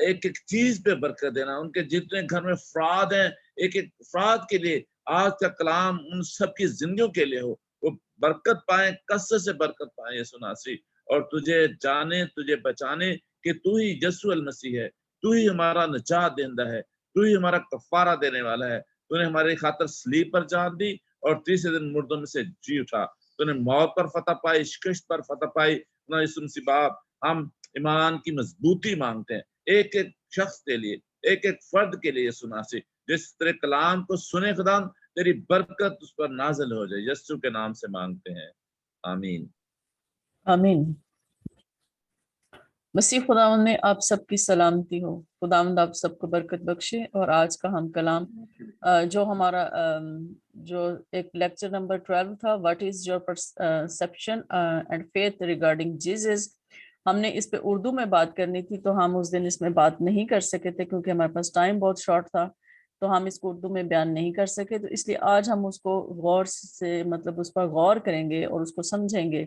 एक एक चीज पे बरकत देना, उनके जितने घर में अफराद हैं एक एक अफराद के लिए आज का कलाम उन सब की जिंदगियों के लिए हो, वो बरकत पाए, कसरत से बरकत पाए। यीशु नासी और तुझे जाने, तुझे बचाने कि तू ही यीशु अल मसीह है, तू ही हमारा निजात देंदा है, तू ही हमारा कफारा देने वाला है। तूने हमारी खातर सलीब पर जान दी और तीसरे दिन मुर्दों में से जी उठा। तूने मौत पर फतह पाई, शिकस्त पर फतह पाई। ना यीशु मसीह बाप हम ईमान की मजबूती मांगते हैं एक एक शख्स के लिए, एक एक फर्द के लिए। यीशु नासी जिस तेरे कलाम को सुने खुदा तेरी बरकत उस पर नाजिल हो जाए। यीशु के नाम से मांगते हैं, आमीन आमीन। मसीह खुदावंद में आप सबकी सलामती हो। खुदावंद आप सबको बरकत बख्शे। और आज का हम कलाम जो हमारा जो एक लेक्चर नंबर 12 था, what is your perception and faith regarding Jesus, हमने इस पे उर्दू में बात करनी थी, तो हम उस दिन इसमें बात नहीं कर सके थे क्योंकि हमारे पास टाइम बहुत शॉर्ट था, तो हम इसको उर्दू में बयान नहीं कर सके। तो इसलिए आज हम उसको गौर से मतलब उस पर गौर करेंगे और उसको समझेंगे,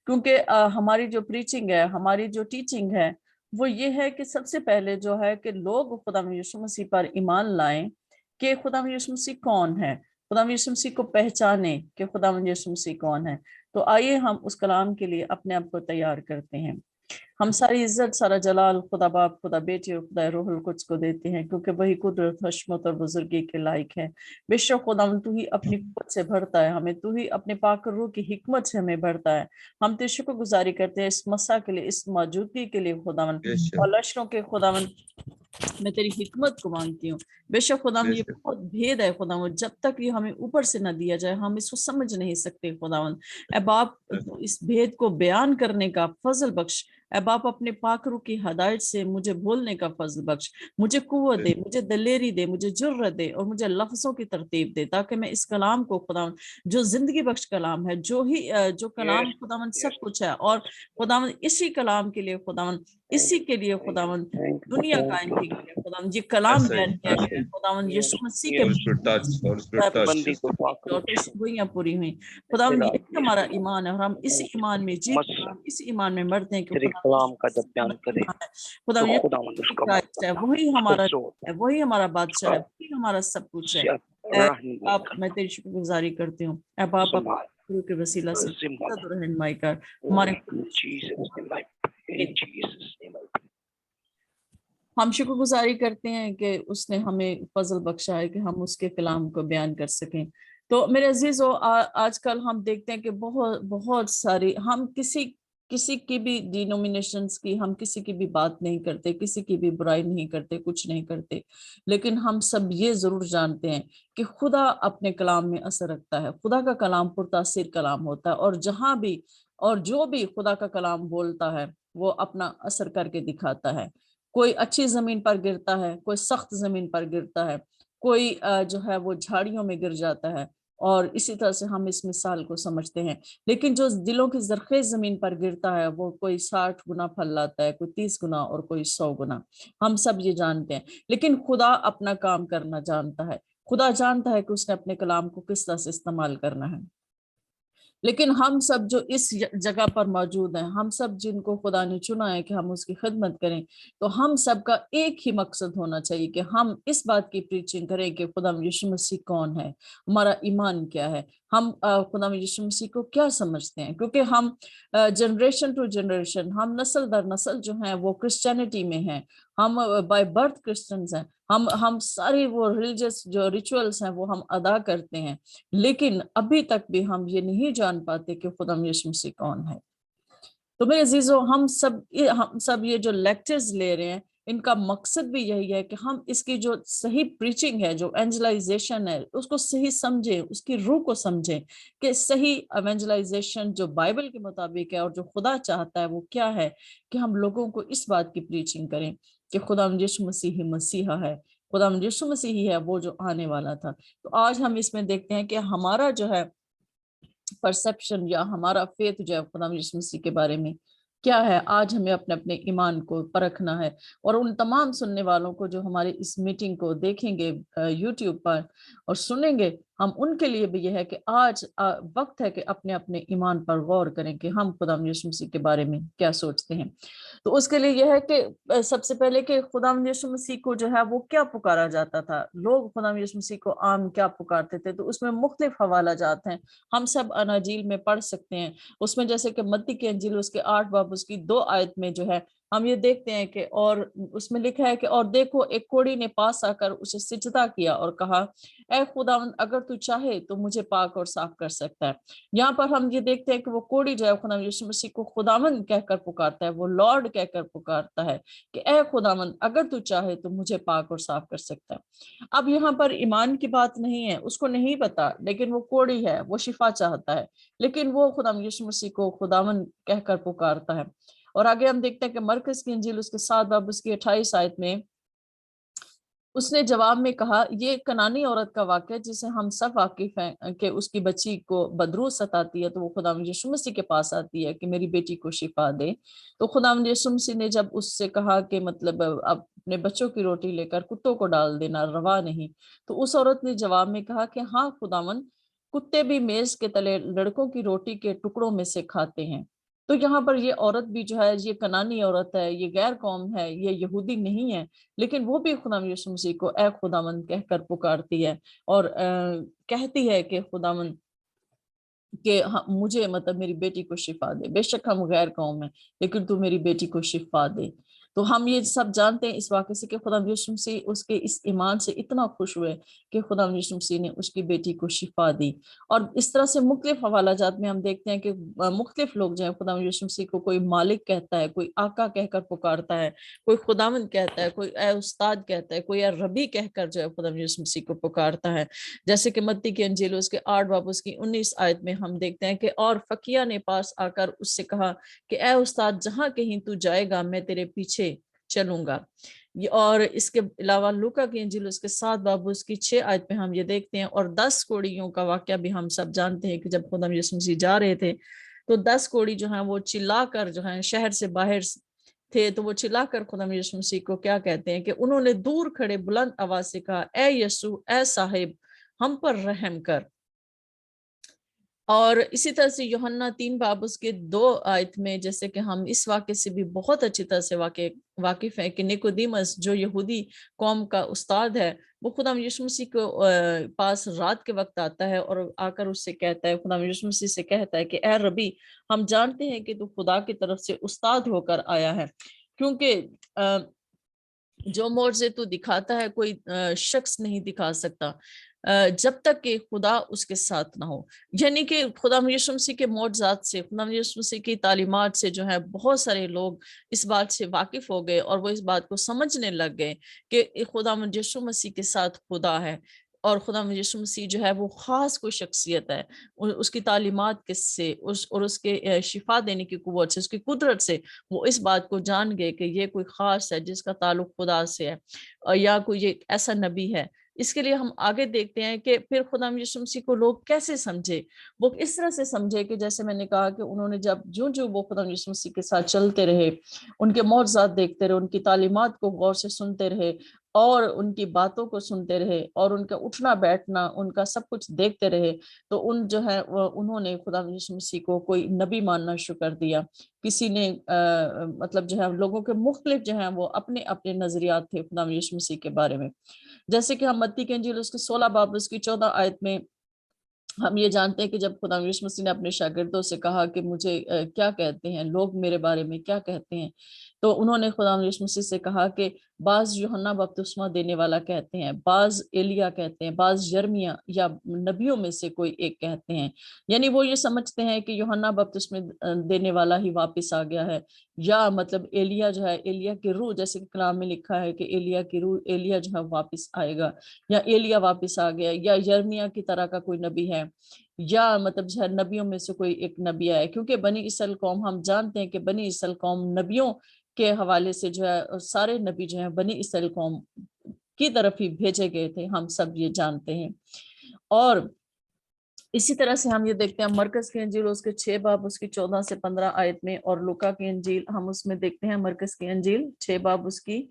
क्योंकि हमारी जो प्रीचिंग है, हमारी जो टीचिंग है, वो ये है कि सबसे पहले जो है कि लोग खुदा यीशु मसीह पर ईमान लाएं कि खुदा यीशु मसीह कौन है, खुदा यीशु मसीह को पहचाने कि खुदा यीशु मसीह कौन है। तो आइए हम उस कलाम के लिए अपने आप को तैयार करते हैं। हम सारी इज्जत, सारा जलाल खुदा बाप, खुदा बेटी और खुदा रूहुल कुद्स को देते हैं, क्योंकि वही कुदरत, हशमत और बुजुर्गी के लायक है। बेशक खुदा तू ही अपनी कुव्वत से भरता है हमें, तू ही अपने पाक रूह की हिकमत से हमें भरता है। हम तेरे शुक्रगुजारी करते हैं इस मसा के लिए, इस मौजूदगी के लिए खुदावन, और लश्करों के खुदावन मैं तेरी हिकमत को मांगती हूँ। बेशक खुदावन ये बहुत भेद है खुदावन, जब तक ये हमें ऊपर से न दिया जाए हम इसको समझ नहीं सकते खुदावन। ऐ बाप इस भेद को बयान करने का फजल बख्श, ऐ बाप अपने पाक रूह की हदायत से मुझे बोलने का फजल बख्श, मुझे कुव्वत दे, मुझे दलेरी दे, मुझे जुर्रत दे और मुझे लफ्जों की तरतीब दे, ताकि मैं इस कलाम को खुदावन जो जिंदगी बख्श कलाम है, जो कलाम खुदावन सब कुछ है, और खुदावन इसी कलाम के लिए खुदावन, इसी के लिए खुदावन दुनिया कायम की गई है खुदावन, ये कलाम बयान किया गया है खुदावन यीशु मसीह के गोइयां पूरी हुई खुदावन। ये हमारा ईमान है और हम इस ईमान में जीते, हम इस ईमान में मरते हैं कि कलाम का जब बयान करें खुदावन ये क्राइस्ट है, वही हमारा है, वही हमारा बादशाह है, वही हमारा सब कुछ है। आप मैं तेरी शुक्रगुजारी करती हूँ ऐ बाप गुरु के वसीला से रहनुमाई कर हमारे। हम शुक्रगुजारी करते हैं कि उसने हमें फजल बख्शा है कि हम उसके कलाम को बयान कर सकें। तो मेरे अजीजों, आजकल हम देखते हैं कि बहुत सारी, हम किसी की भी डिनोमिनेशंस की हम किसी की भी बात नहीं करते, किसी की भी बुराई नहीं करते, कुछ नहीं करते, लेकिन हम सब ये जरूर जानते हैं कि खुदा अपने कलाम में असर रखता है। खुदा का कलाम पुरतासीर कलाम होता है, और जहां भी और जो भी खुदा का कलाम बोलता है वो अपना असर करके दिखाता है। कोई अच्छी जमीन पर गिरता है, कोई सख्त जमीन पर गिरता है, कोई जो है वो झाड़ियों में गिर जाता है, اور اسی طرح سے ہم اس مثال کو سمجھتے ہیں. لیکن جو دلوں کی زرخیز زمین پر گرتا ہے وہ کوئی 60 گنا پھل لاتا ہے, کوئی 30 گنا اور کوئی 100 گنا. ہم سب یہ جانتے ہیں. لیکن خدا اپنا کام کرنا جانتا ہے. خدا جانتا ہے کہ اس نے اپنے کلام کو کس طرح سے استعمال کرنا ہے. لیکن ہم سب جو اس جگہ پر موجود ہیں, ہم سب جن کو خدا نے چنا ہے کہ ہم اس کی خدمت کریں, تو ہم سب کا ایک ہی مقصد ہونا چاہیے کہ ہم اس بات کی پریچنگ کریں کہ خدا یسوع مسیح کون ہے, ہمارا ایمان کیا ہے, ہم خدا یسوع مسیح کو کیا سمجھتے ہیں. کیونکہ ہم جنریشن ٹو جنریشن, ہم نسل در نسل جو ہیں وہ کرسچینٹی میں ہیں, ہم بائی برتھ کرسچنز ہیں, ہم ساری وہ ریلیجس جو ریچولز ہیں وہ ہم ادا کرتے ہیں. لیکن ابھی تک بھی ہم یہ نہیں جان پاتے کہ خدا یسوع مسیح کون ہے. تو میرے عزیزو, ہم سب یہ جو لیکچرز لے رہے ہیں, ان کا مقصد بھی یہی ہے کہ ہم اس کی جو صحیح پریچنگ ہے, جو ایونجلائزیشن ہے, اس کو صحیح سمجھیں, اس کی روح کو سمجھیں کہ صحیح ایونجلائزیشن جو بائبل کے مطابق ہے اور جو خدا چاہتا ہے وہ کیا ہے, کہ ہم لوگوں کو اس بات کی پریچنگ کریں کہ خدا یسوع مسیح مسیحا ہے, خدا یسوع مسیح ہی ہے وہ جو آنے والا تھا. تو آج ہم اس میں دیکھتے ہیں کہ ہمارا جو ہے پرسپشن یا ہمارا فیتھ جو ہے خدا یسوع مسیح کے بارے میں کیا ہے. آج ہمیں اپنے اپنے ایمان کو پرکھنا ہے. اور ان تمام سننے والوں کو جو ہماری اس میٹنگ کو دیکھیں گے یوٹیوب پر اور سنیں گے, ہم ان کے لیے بھی یہ ہے کہ آج وقت ہے کہ اپنے اپنے ایمان پر غور کریں کہ ہم خدا یسوع مسیح کے بارے میں کیا سوچتے ہیں. تو اس کے لیے یہ ہے کہ سب سے پہلے کہ خدا یسوع مسیح کو جو ہے وہ کیا پکارا جاتا تھا. لوگ خدا یسوع مسیح کو عام کیا پکارتے تھے, تو اس میں مختلف حوالہ جات ہیں, ہم سب اناجیل میں پڑھ سکتے ہیں. اس میں جیسے کہ متی کی انجیل اس کے 8 باب اس کی 2 آیت میں جو ہے ہم یہ دیکھتے ہیں کہ اور اس میں لکھا ہے کہ اور دیکھو ایک کوڑی نے پاس آ کر اسے سجدہ کیا اور کہا, اے خداوند اگر تو چاہے تو مجھے پاک اور صاف کر سکتا ہے. یہاں پر ہم یہ دیکھتے ہیں کہ وہ کوڑی جو ہے خدا یسوع مسیح کو خداوند کہہ کر پکارتا ہے, وہ لارڈ کہہ کر پکارتا ہے کہ اے خداوند اگر تو چاہے تو مجھے پاک اور صاف کر سکتا ہے. اب یہاں پر ایمان کی بات نہیں ہے, اس کو نہیں پتا, لیکن وہ کوڑی ہے, وہ شفا چاہتا ہے, لیکن وہ خدا یسوع مسیح کو خداوند کہہ کر پکارتا ہے. اور آگے ہم دیکھتے ہیں کہ مرکز کی انجیل اس کے 7 باب اس کی 28 آیت میں اس نے جواب میں کہا, یہ کنانی عورت کا واقعہ جسے ہم سب واقف ہیں کہ اس کی بچی کو بدروح ستاتی ہے, تو وہ خدا یسوع مسیح کے پاس آتی ہے کہ میری بیٹی کو شفا دے. تو خدا یسوع مسیح نے جب اس سے کہا کہ مطلب اب اپنے بچوں کی روٹی لے کر کتوں کو ڈال دینا روا نہیں, تو اس عورت نے جواب میں کہا کہ ہاں خداوند, کتے بھی میز کے تلے لڑکوں کی روٹی کے ٹکڑوں میں سے کھاتے ہیں. تو یہاں پر یہ عورت بھی جو ہے یہ کنانی عورت ہے, یہ غیر قوم ہے, یہ یہودی نہیں ہے, لیکن وہ بھی خدا یسوع مسیح کو اے خداوند کہہ کر پکارتی ہے اور کہتی ہے کہ خداوند کہ مجھے مطلب میری بیٹی کو شفا دے. بے شک ہم غیر قوم ہیں, لیکن تو میری بیٹی کو شفا دے. تو ہم یہ سب جانتے ہیں اس واقعے سے کہ خدا یسوع مسیح اس کے اس ایمان سے اتنا خوش ہوئے کہ خدا یسوع مسیح نے اس کی بیٹی کو شفا دی. اور اس طرح سے مختلف حوالہ جات میں ہم دیکھتے ہیں کہ مختلف لوگ جو ہیں خدا یسوع مسیح کو کوئی مالک کہتا ہے, کوئی آقا کہہ کر پکارتا ہے, کوئی خداوند کہتا ہے, کوئی اے استاد کہتا ہے, کوئی اے ربی کہہ کر جو ہے خدا یسوع مسیح کو پکارتا ہے. جیسے کہ متی کی انجیل اس کے 8 باب اس کی 19 آیت میں ہم دیکھتے ہیں کہ اور فقیہ نے پاس آ کر اس سے کہا کہ اے استاد جہاں کہیں تو جائے گا میں تیرے پیچھے چلوں گا. اور اس کے علاوہ لوکا کی انجیل اس کے 7 باب اس کی 6 آیت میں ہم یہ دیکھتے ہیں, اور 10 کوڑیوں کا واقعہ بھی ہم سب جانتے ہیں کہ جب خدا یسوع مسیح جا رہے تھے تو 10 کوڑی جو ہیں وہ چلا کر جو ہیں شہر سے باہر تھے, تو وہ چلا کر خدا یسوع مسیح کو کیا کہتے ہیں کہ انہوں نے دور کھڑے بلند آواز سے کہا, اے یسوع, اے صاحب, ہم پر رحم کر. اور اسی طرح سے یوحنا 3 باب اس کے 2 آیت میں جیسے کہ ہم اس واقعے سے بھی بہت اچھی طرح سے واقف ہیں کہ نیکودیمس جو یہودی قوم کا استاد ہے, وہ خدا یسوع مسیح کو پاس رات کے وقت آتا ہے اور آ کر اس سے کہتا ہے, خدا یسوع مسیح سے کہتا ہے کہ اے ربی, ہم جانتے ہیں کہ تو خدا کی طرف سے استاد ہو کر آیا ہے, کیونکہ جو معجزے تو دکھاتا ہے کوئی شخص نہیں دکھا سکتا جب تک کہ خدا اس کے ساتھ نہ ہو. یعنی کہ خدا یسوع مسیح کے معجزات سے, خدا یسوع مسیح کی تعلیمات سے جو ہے بہت سارے لوگ اس بات سے واقف ہو گئے اور وہ اس بات کو سمجھنے لگ گئے کہ خدا یسوع مسیح کے ساتھ خدا ہے, اور خدا یسوع مسیح جو ہے وہ خاص کوئی شخصیت ہے. اس کی تعلیمات کس سے اور اس کے شفا دینے کی قوت سے, اس کی قدرت سے وہ اس بات کو جان گئے کہ یہ کوئی خاص ہے جس کا تعلق خدا سے ہے, یا کوئی ایسا نبی ہے اس کے لیے ہم آگے دیکھتے ہیں کہ پھر خدا یسوع مسیح کو لوگ کیسے سمجھے. وہ اس طرح سے سمجھے کہ جیسے میں نے کہا کہ انہوں نے جب جو وہ خدا یسوع مسیح کے ساتھ چلتے رہے, ان کے معجزات دیکھتے رہے, ان کی تعلیمات کو غور سے سنتے رہے اور ان کی باتوں کو سنتے رہے اور ان کا اٹھنا بیٹھنا, ان کا سب کچھ دیکھتے رہے, تو انہوں نے خدا یسوع مسیح کو کوئی نبی ماننا شروع کر دیا. کسی نے مطلب جو ہے لوگوں کے مختلف جو ہیں وہ اپنے اپنے نظریات تھے خدا یسوع مسیح کے بارے میں. جیسے کہ ہم متی کے انجیل اس کے 16 باب اس کی 14 آیت میں ہم یہ جانتے ہیں کہ جب خدا یسوع مسیح نے اپنے شاگردوں سے کہا کہ مجھے کیا کہتے ہیں لوگ, میرے بارے میں کیا کہتے ہیں, تو انہوں نے خدا یسوع مسیح سے کہا کہ بعض یوحنا بپتسمہ دینے والا کہتے ہیں, بعض ایلیا کہتے ہیں, بعض یرمیا یا نبیوں میں سے کوئی ایک کہتے ہیں. یعنی وہ یہ سمجھتے ہیں کہ یوحنا بپتسمہ دینے والا ہی واپس آ گیا ہے, یا مطلب ایلیا جو ہے, ایلیا کی روح, جیسے کہ کلام میں لکھا ہے کہ ایلیا کی روح, ایلیا جو ہے واپس آئے گا, یا ایلیا واپس آ گیا, یا یرمیا کی طرح کا کوئی نبی ہے, یا مطلب جو ہے نبیوں میں سے کوئی ایک نبی ہے. کیونکہ بنی اسرائیل قوم, ہم جانتے ہیں کہ بنی اسرائیل قوم نبیوں کے حوالے سے جو ہے سارے نبی جو ہیں بنی اسرائیل قوم کی طرف ہی بھیجے گئے تھے, ہم سب یہ جانتے ہیں. اور اسی طرح سے ہم یہ دیکھتے ہیں مرکز کی انجیل اس کے 6 باب اس کی 14 سے 15 آیت میں, اور لوکا کی انجیل ہم اس میں دیکھتے ہیں مرکز کی انجیل 6 باب اس کی,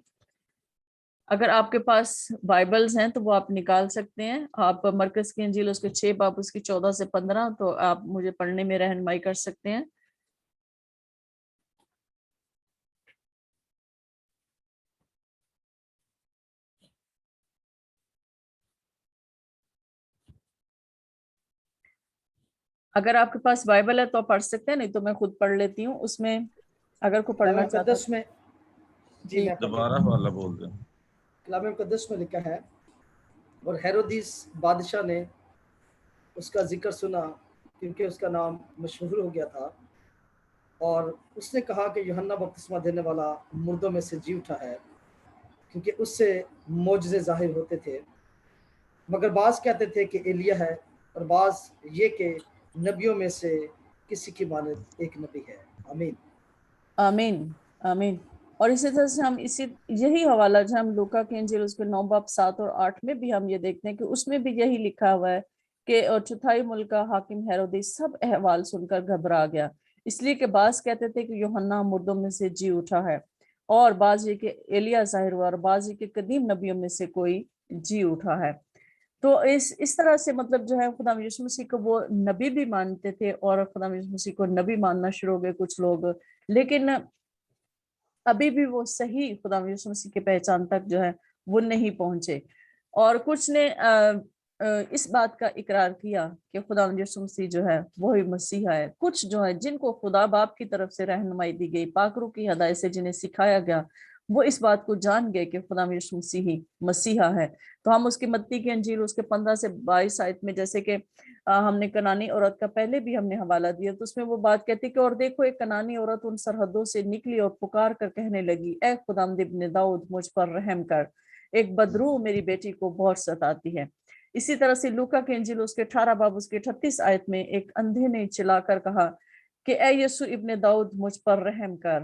اگر آپ کے پاس بائبلز ہیں تو وہ آپ نکال سکتے ہیں. آپ مرکز کی انجیل اس کے 6 باب اس کی 14 سے 15, تو آپ مجھے پڑھنے میں رہنمائی کر سکتے ہیں. اگر آپ کے پاس بائبل ہے تو پڑھ سکتے ہیں, نہیں تو میں خود پڑھ لیتی ہوں. اس میں اگر کوئی کلام پڑھنا چاہتا مقدس میں جی میں دوبارہ حوالہ بول دیں. کلام مقدس میں لکھا ہے, اور ہیرودیس بادشاہ نے اس کا ذکر سنا کیونکہ اس کا نام مشہور ہو گیا تھا, اور اس نے کہا کہ یوحنا بپتسمہ دینے والا مردوں میں سے جی اٹھا ہے, کیونکہ اس سے معجزے ظاہر ہوتے تھے. مگر بعض کہتے تھے کہ ایلیا ہے, اور بعض یہ کہ نبیوں میں سے کسی کی مانند ایک نبی ہے. آمین آمین آمین. اور اسی طرح سے ہم یہی حوالہ جو ہم لوکا کے انجیل اس کے 9 باب 7 اور 8 میں بھی ہم یہ دیکھتے ہیں کہ اس میں بھی یہی لکھا ہوا ہے کہ چوتھائی ملک کا حاکم ہیرودیس سب احوال سن کر گھبرا گیا, اس لیے کہ بعض کہتے تھے کہ یوحنا مردوں میں سے جی اٹھا ہے, اور بعض یہ کہ ایلیا ظاہر ہوا, اور بعض یہ کہ قدیم نبیوں میں سے کوئی جی اٹھا ہے. تو اس طرح سے مطلب جو ہے خدا یسوع مسیح کو وہ نبی بھی مانتے تھے, اور خدا یسوع مسیح کو نبی ماننا شروع ہو گئے کچھ لوگ, لیکن ابھی بھی وہ صحیح خدا یسوع مسیح کی پہچان تک جو ہے وہ نہیں پہنچے. اور کچھ نے اس بات کا اقرار کیا کہ خدا یسوع مسیح جو ہے وہی مسیحا ہے. کچھ جو ہے جن کو خدا باپ کی طرف سے رہنمائی دی گئی, پاک روح کی ہدایت سے جنہیں سکھایا گیا, وہ اس بات کو جان گئے کہ خدا یسوع مسیح ہی مسیحا ہے. تو ہم اس کی متی کی انجیل اس کے 15 سے 22 آیت میں, جیسے کہ ہم نے کنانی عورت کا پہلے بھی ہم نے حوالہ دیا, تو اس میں وہ بات کہتی کہ اور دیکھو ایک کنانی عورت ان سرحدوں سے نکلی اور پکار کر کہنے لگی, اے خداوند ابن داؤد مجھ پر رحم کر, ایک بدروح میری بیٹی کو بہت ستاتی ہے. اسی طرح سے لوکا کے انجیل اس کے 18 باب اس کے 38 آیت میں ایک اندھے نے چلا کر کہا کہ اے یسوع ابن داؤد مجھ پر رحم کر.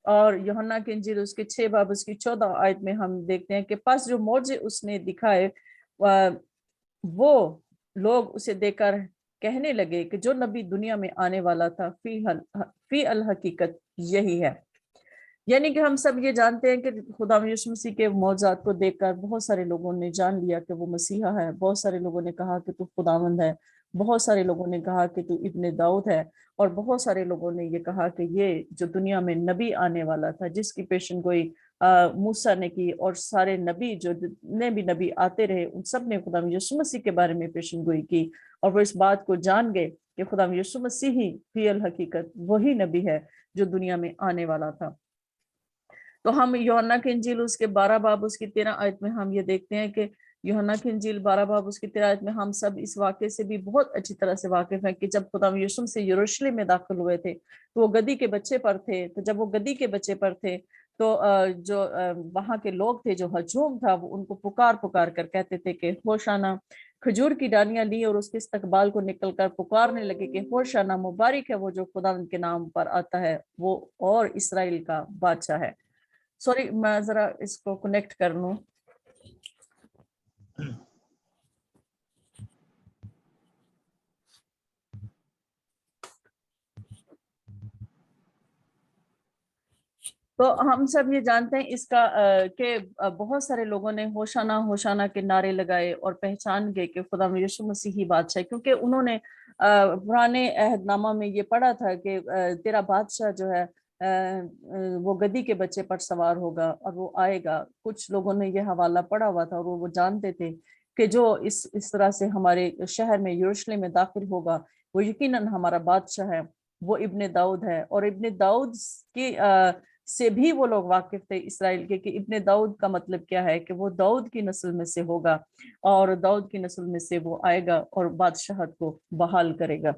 اور یوحنا کے انجیل اس کے 6 باب اس کی 14 آیت میں ہم دیکھتے ہیں کہ پس جو معجزے اس نے دکھائے وہ لوگ اسے دیکھ کر کہنے لگے کہ جو نبی دنیا میں آنے والا تھا فی الحقیقت یہی ہے. یعنی کہ ہم سب یہ جانتے ہیں کہ خدا یسوع مسیح کے معجزات کو دیکھ کر بہت سارے لوگوں نے جان لیا کہ وہ مسیحا ہے, بہت سارے لوگوں نے کہا کہ تو خداوند ہے, بہت سارے لوگوں نے کہا کہ تو ابن داؤد ہے, اور بہت سارے لوگوں نے یہ کہا کہ یہ جو دنیا میں نبی آنے والا تھا جس کی پیشن گوئی موسیٰ نے کی, اور سارے نبی جو جتنے بھی نبی آتے رہے ان سب نے خدا یسوع مسیح کے بارے میں پیشن گوئی کی, اور وہ اس بات کو جان گئے کہ خدا یسوع مسیح ہی فی الحقیقت وہی نبی ہے جو دنیا میں آنے والا تھا. تو ہم یوحنا کی انجیل اس کے 12 باب اس کی 13 آیت میں ہم یہ دیکھتے ہیں کہ یوحنا کی انجیل 12 باب اس کی 13 آیت میں ہم سب اس واقعے سے بھی بہت اچھی طرح سے واقف ہیں کہ جب خدا یسوع سے یروشلم میں داخل ہوئے تھے تو وہ گدی کے بچے پر تھے. تو جب وہ گدی کے بچے پر تھے تو جو وہاں کے لوگ تھے, جو ہجوم تھا, وہ ان کو پکار کر کہتے تھے کہ ہوشانہ, کھجور کی ڈالیاں لی اور اس کے استقبال کو نکل کر پکارنے لگے کہ ہوشانہ, مبارک ہے وہ جو خدا ان کے نام پر آتا ہے, وہ اور اسرائیل کا بادشاہ ہے. سوری میں ذرا اس کو کنیکٹ کر لوں. तो हम सब ये जानते हैं इसका कि बहुत सारे लोगों ने होशाना होशाना के नारे लगाए और पहचान गए कि खुदा यीशु मसीह ही बादशाह है, क्योंकि उन्होंने पुराने अहदनामा में ये पढ़ा था कि तेरा बादशाह जो है वो गद्दी के बच्चे पर सवार होगा और वो आएगा। कुछ लोगों ने ये हवाला पढ़ा हुआ था और वो जानते थे कि जो इस तरह से हमारे शहर में यरूशलेम में दाखिल होगा वो यकीनन हमारा बादशाह है, वो इब्ने दाऊद है। और इब्ने दाऊद की से भी वो लोग वाकिफ थे इसराइल के कि इब्ने दाऊद का मतलब क्या है, कि वो दाऊद की नस्ल में से होगा और दाऊद की नस्ल में से वो आएगा और बादशाहत को बहाल करेगा।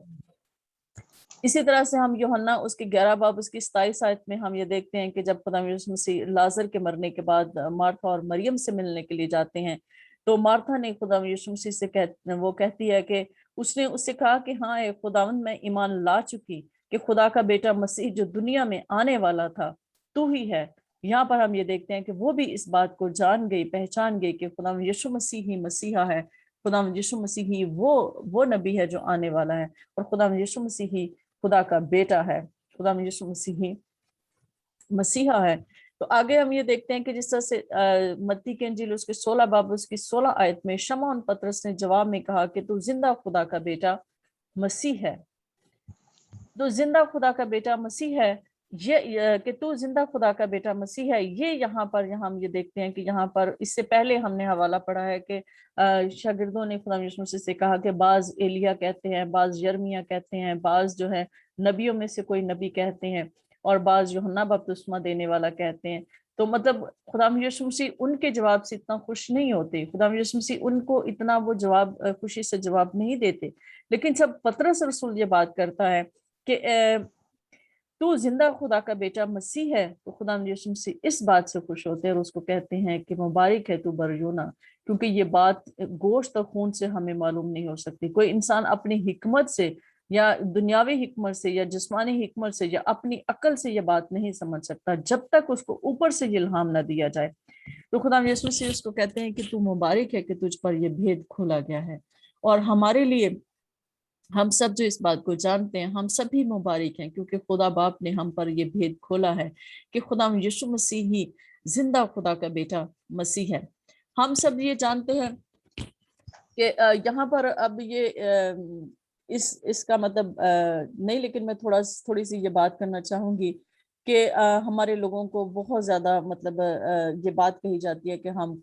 इसी तरह से हम यूहन्ना उसके 11 बाब उसकी 27 आयत में हम ये देखते हैं कि जब खुदा यीशु मसीह लाजर के मरने के बाद मार्था और मरियम से मिलने के लिए जाते हैं, तो मार्था ने खुदा यीशु मसीह से वो कहती है कि उसने उससे कहा कि हाँ ए खुदावंद, मैं ईमान ला चुकी कि खुदा का बेटा मसीह जो दुनिया में आने वाला था तू ही है। यहाँ पर हम ये देखते हैं कि वो भी इस बात को जान गई, पहचान गई कि खुदा यीशु मसीह ही मसीहा है, खुदा यीशु मसीह ही वो नबी है जो आने वाला है, और खुदा यीशु मसीह ही खुदा का बेटा है, खुदा यीशु मसीह ही मसीहा है। तो आगे हम ये देखते हैं कि जिस तरह से मत्ती के इंजील उसके 16 बाब उसकी 16 आयत में शमौन पतरस ने जवाब में कहा कि तू जिंदा खुदा का बेटा मसीह है। तो जिंदा खुदा का बेटा मसीह है, ये कि तू जिंदा खुदा का बेटा मसीह है, ये यहाँ पर हम ये देखते हैं कि यहाँ पर इससे पहले हमने हवाला पढ़ा है कि शागिर्दों ने खुदा यीशु मसीह से कहा कि बाज एलिया कहते हैं, बाज यर्मिया कहते हैं, बाज जो है नबियों में से कोई नबी कहते हैं, और बाज यूहन्ना बपतिस्मा देने वाला कहते हैं। तो मतलब खुदा यीशु मसीह उनके जवाब से इतना खुश नहीं होते, खुदा यीशु मसीह उनको इतना वो जवाब खुशी से जवाब नहीं देते। लेकिन जब पतरस रसूल ये बात करता है कि तू जिंदा खुदा का बेटा मसीह है, तो खुदा यीशु मसीह इस बात से खुश होते हैं और उसको कहते हैं कि मुबारक है तू बरयूना, क्योंकि ये बात गोश्त और खून से हमें मालूम नहीं हो सकती। कोई इंसान अपनी हिकमत से या दुनियावी हिकमत से या जिस्मानी हिकमत से या अपनी अकल से ये बात नहीं समझ सकता जब तक उसको ऊपर से इल्हाम ना दिया जाए। तो खुदा यीशु मसीह उसको कहते हैं कि तू मुबारक है कि तुझ पर ये भेद खोला गया है। और हमारे लिए, हम सब जो इस बात को जानते हैं, हम सभी मुबारक हैं, क्योंकि खुदा बाप ने हम पर ये भेद खोला है कि खुदा यीशु मसीह ही जिंदा खुदा का बेटा मसीह है। हम सब ये जानते हैं कि यहाँ पर अब ये इसका मतलब नहीं, लेकिन मैं थोड़ी सी ये बात करना चाहूंगी कि हमारे लोगों को बहुत ज्यादा मतलब ये बात कही जाती है कि हम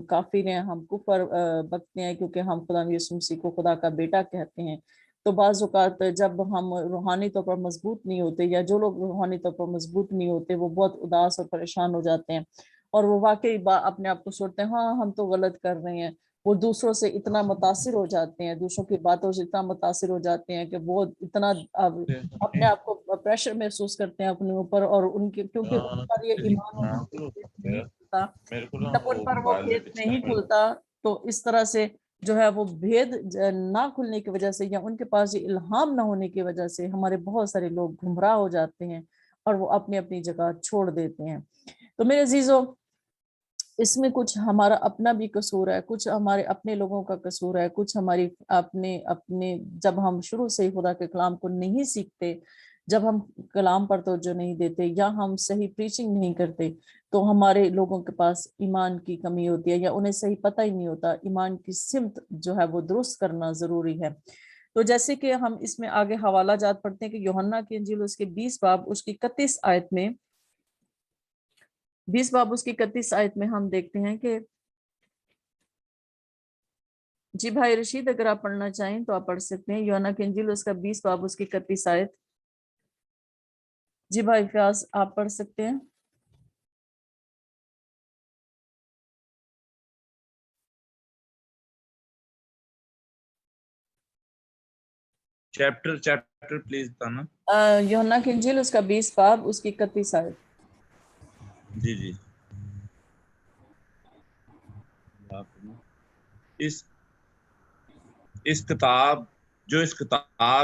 काफिर हैं, हम कुफर बकते हैं क्योंकि हम खुदा यीशु मसीह को खुदा का बेटा कहते हैं। तो बाज़ औक़ात जब हम रूहानी तौर पर मजबूत नहीं होते, या जो लोग रूहानी तौर पर मजबूत नहीं होते, वो बहुत उदास और परेशान हो जाते हैं और वो वाकई अपने आप को सोचते हैं हाँ हम तो गलत कर रहे हैं। वो दूसरों से इतना मुतासिर हो जाते हैं, दूसरों की बातों से इतना मुतासिर हो जाते हैं कि वो इतना अपने आप को प्रेशर महसूस करते हैं अपने ऊपर, और उनके क्योंकि उन पर ये ईमान नहीं खुलता, जब उन पर वो भेद नहीं खुलता, तो इस तरह से जो है वो भेद ना खुलने की वजह से या उनके पास ये इल्हाम ना होने की वजह से हमारे बहुत सारे लोग गुमराह हो जाते हैं और वो अपनी अपनी जगह छोड़ देते हैं। तो मेरे अजीजों, इसमें कुछ हमारा अपना भी कसूर है, कुछ हमारे अपने लोगों का कसूर है, कुछ हमारी अपने जब हम शुरू से ही खुदा के कलाम को नहीं सीखते, जब हम कलाम पर तवज्जो नहीं देते या हम सही प्रीचिंग नहीं करते, तो हमारे लोगों के पास ईमान की कमी होती है या उन्हें सही पता ही नहीं होता। ईमान की सिमत जो है वो दुरुस्त करना जरूरी है। तो जैसे कि हम इसमें आगे हवाला जात पढ़ते हैं कि यूहन्ना की इंजील उसके 20 बाब उसकी 31 आयत में 20 बाब उसकी 31 आयत में हम देखते हैं कि जी भाई रशीद, अगर आप पढ़ना चाहें तो आप पढ़ सकते हैं। यूहन्ना की इंजील उसका 20 बाब उसकी 31 आयत। जी भाई फयाज, आप पढ़ सकते हैं। चैप्टर प्लीज बताना। यूहन्ना की इंजील उसका 20 बाब उसकी 31 आयत। जी इस किताब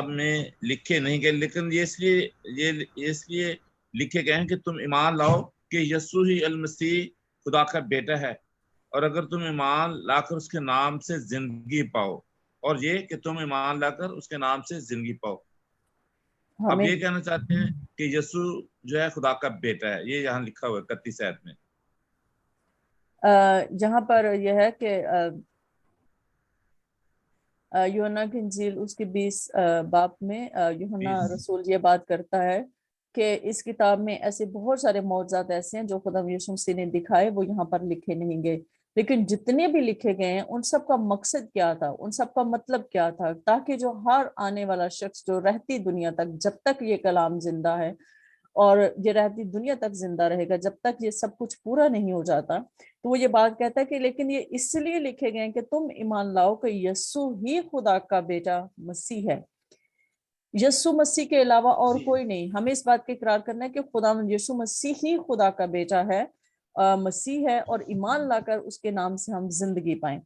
में लिखे नहीं गए, लेकिन ये इसलिए लिखे गए हैं कि तुम ईमान लाओ कि यीशु ही अल मसीह खुदा का बेटा है, और अगर तुम ईमान लाकर उसके नाम से जिंदगी पाओ, और ये कि तुम ईमान लाकर उसके नाम से जिंदगी पाओ। अब ये कहना चाहते हैं کہ یسوع جو ہے خدا کا بیٹا ہے. یہ یہاں لکھا ہوا ہے 31 آیت میں. جہاں پر یہ ہے کہ یوحنا کی انجیل اس کے 20 باب میں یوحنا رسول یہ بات کرتا ہے کہ اس کتاب میں ایسے بہت سارے معجزات ایسے ہیں جو خدا یسوع مسیح نے دکھائے، وہ یہاں پر لکھے نہیں گئے، لیکن جتنے بھی لکھے گئے ہیں ان سب کا مقصد کیا تھا، ان سب کا مطلب کیا تھا، تاکہ جو ہر آنے والا شخص جو رہتی دنیا تک، جب تک یہ کلام زندہ ہے اور یہ رہتی دنیا تک زندہ رہے گا، جب تک یہ سب کچھ پورا نہیں ہو جاتا، تو وہ یہ بات کہتا ہے کہ لیکن یہ اس لیے لکھے گئے کہ تم ایمان لاؤ کہ یسوع ہی خدا کا بیٹا مسیح ہے، یسوع مسیح کے علاوہ اور کوئی نہیں. ہمیں اس بات کا اقرار کرنا ہے کہ خدا یسوع مسیح ہی خدا کا بیٹا ہے، مسیح ہے، اور ایمان لا کر اس کے نام سے ہم زندگی پائیں.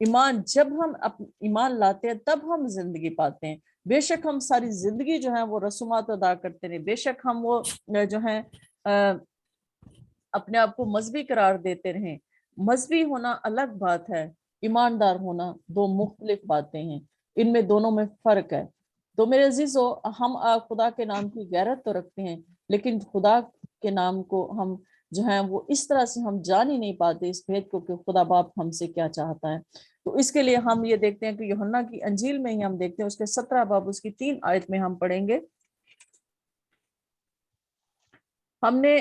ایمان جب ہم ایمان لاتے ہیں تب ہم زندگی پاتے ہیں. بے شک ہم ساری زندگی جو ہے وہ رسومات ادا کرتے رہے، بے شک ہم وہ جو ہیں اپنے آپ کو مذہبی قرار دیتے رہیں. مذہبی ہونا الگ بات ہے، ایماندار ہونا دو مختلف باتیں ہیں، ان میں دونوں میں فرق ہے. تو میرے عزیزو، ہم خدا کے نام کی غیرت تو رکھتے ہیں، لیکن خدا کے نام کو ہم جو ہیں وہ اس طرح سے ہم جان ہی نہیں پاتے اس بھید کو کہ خدا باپ ہم سے کیا چاہتا ہے. تو اس کے لیے ہم یہ دیکھتے ہیں کہ یوحنا کی انجیل میں ہی ہم دیکھتے ہیں اس کے 17 باب اس کی 3 آیت میں ہم پڑھیں گے. ہم نے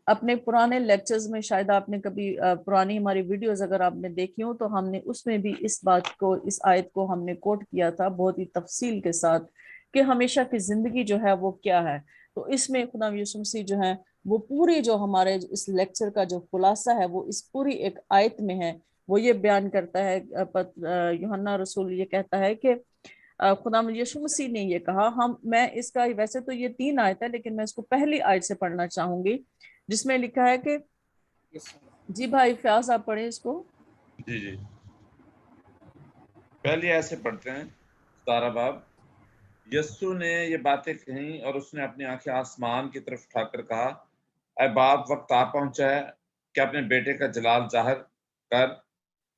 اپنے پرانے لیکچرز میں، شاید آپ نے کبھی پرانی ہماری ویڈیوز اگر آپ نے دیکھی ہوں، تو ہم نے اس میں بھی اس بات کو، اس آیت کو ہم نے کوٹ کیا تھا بہت ہی تفصیل کے ساتھ کہ ہمیشہ کی زندگی جو ہے وہ کیا ہے. تو اس میں خدا یسوع مسیح جو ہے وہ پوری جو ہمارے اس لیکچر کا جو خلاصہ ہے وہ اس پوری ایک آیت میں ہے. وہ یہ بیان کرتا ہے، یوحنا رسول یہ کہتا ہے کہ خدا یسوع مسیح نے یہ کہا. میں اس کا ویسے تو یہ 3 آیت ہے، لیکن میں اس کو پہلی آیت سے پڑھنا چاہوں گی جس میں لکھا ہے کہ جی بھائی فیاض آپ پڑھیں اس کو. جی پہلی آیت سے پڑھتے ہیں. 17 باب. یسوع نے یہ باتیں کہیں اور اس نے اپنی آنکھیں آسمان کی طرف اٹھا کر کہا، اے باپ، وقت آ پہنچا ہے کہ اپنے بیٹے کا جلال ظاہر کر،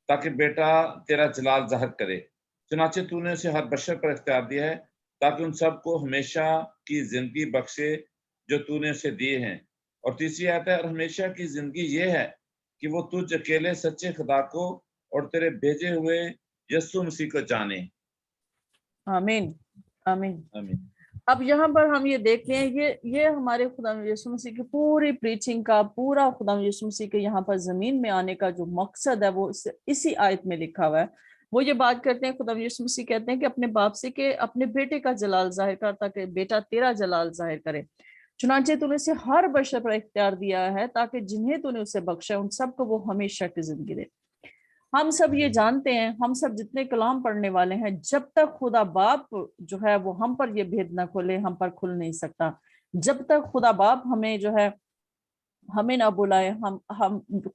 تاکہ بیٹا تیرا جلال ظاہر کرے. چنانچہ تو نے اسے ہر بشر پر اختیار دیا ہے تاکہ ان سب کو ہمیشہ کی زندگی بخشے جو تو نے اسے دیے ہیں. اور تیسری آیت ہے، اور ہمیشہ کی زندگی یہ ہے کہ وہ تجھ اکیلے سچے خدا کو اور تیرے بھیجے ہوئے یسوع مسیح کو جانے. آمین آمین. آمین. اب یہاں پر ہم یہ دیکھتے ہیں یہ ہمارے خدا یسوع مسیح کی پوری پریچنگ کا، پورا خدا یسوع مسیح کے یہاں پر زمین میں آنے کا جو مقصد ہے وہ اسی آیت میں لکھا ہوا ہے. وہ یہ بات کرتے ہیں، خدا یسوع مسیح کہتے ہیں کہ اپنے باپ سے کہ اپنے بیٹے کا جلال ظاہر کر تاکہ بیٹا تیرا جلال ظاہر کرے. چنانچہ تو نے اسے ہر بشر پر اختیار دیا ہے تاکہ جنہیں تو نے اسے بخشا ان سب کو وہ ہمیشہ کی زندگی دے. ہم سب یہ جانتے ہیں، ہم سب جتنے کلام پڑھنے والے ہیں، جب تک خدا باپ جو ہے وہ ہم پر یہ بھید نہ کھولے ہم پر کھل نہیں سکتا. جب تک خدا باپ ہمیں جو ہے ہمیں نہ بلائے، ہم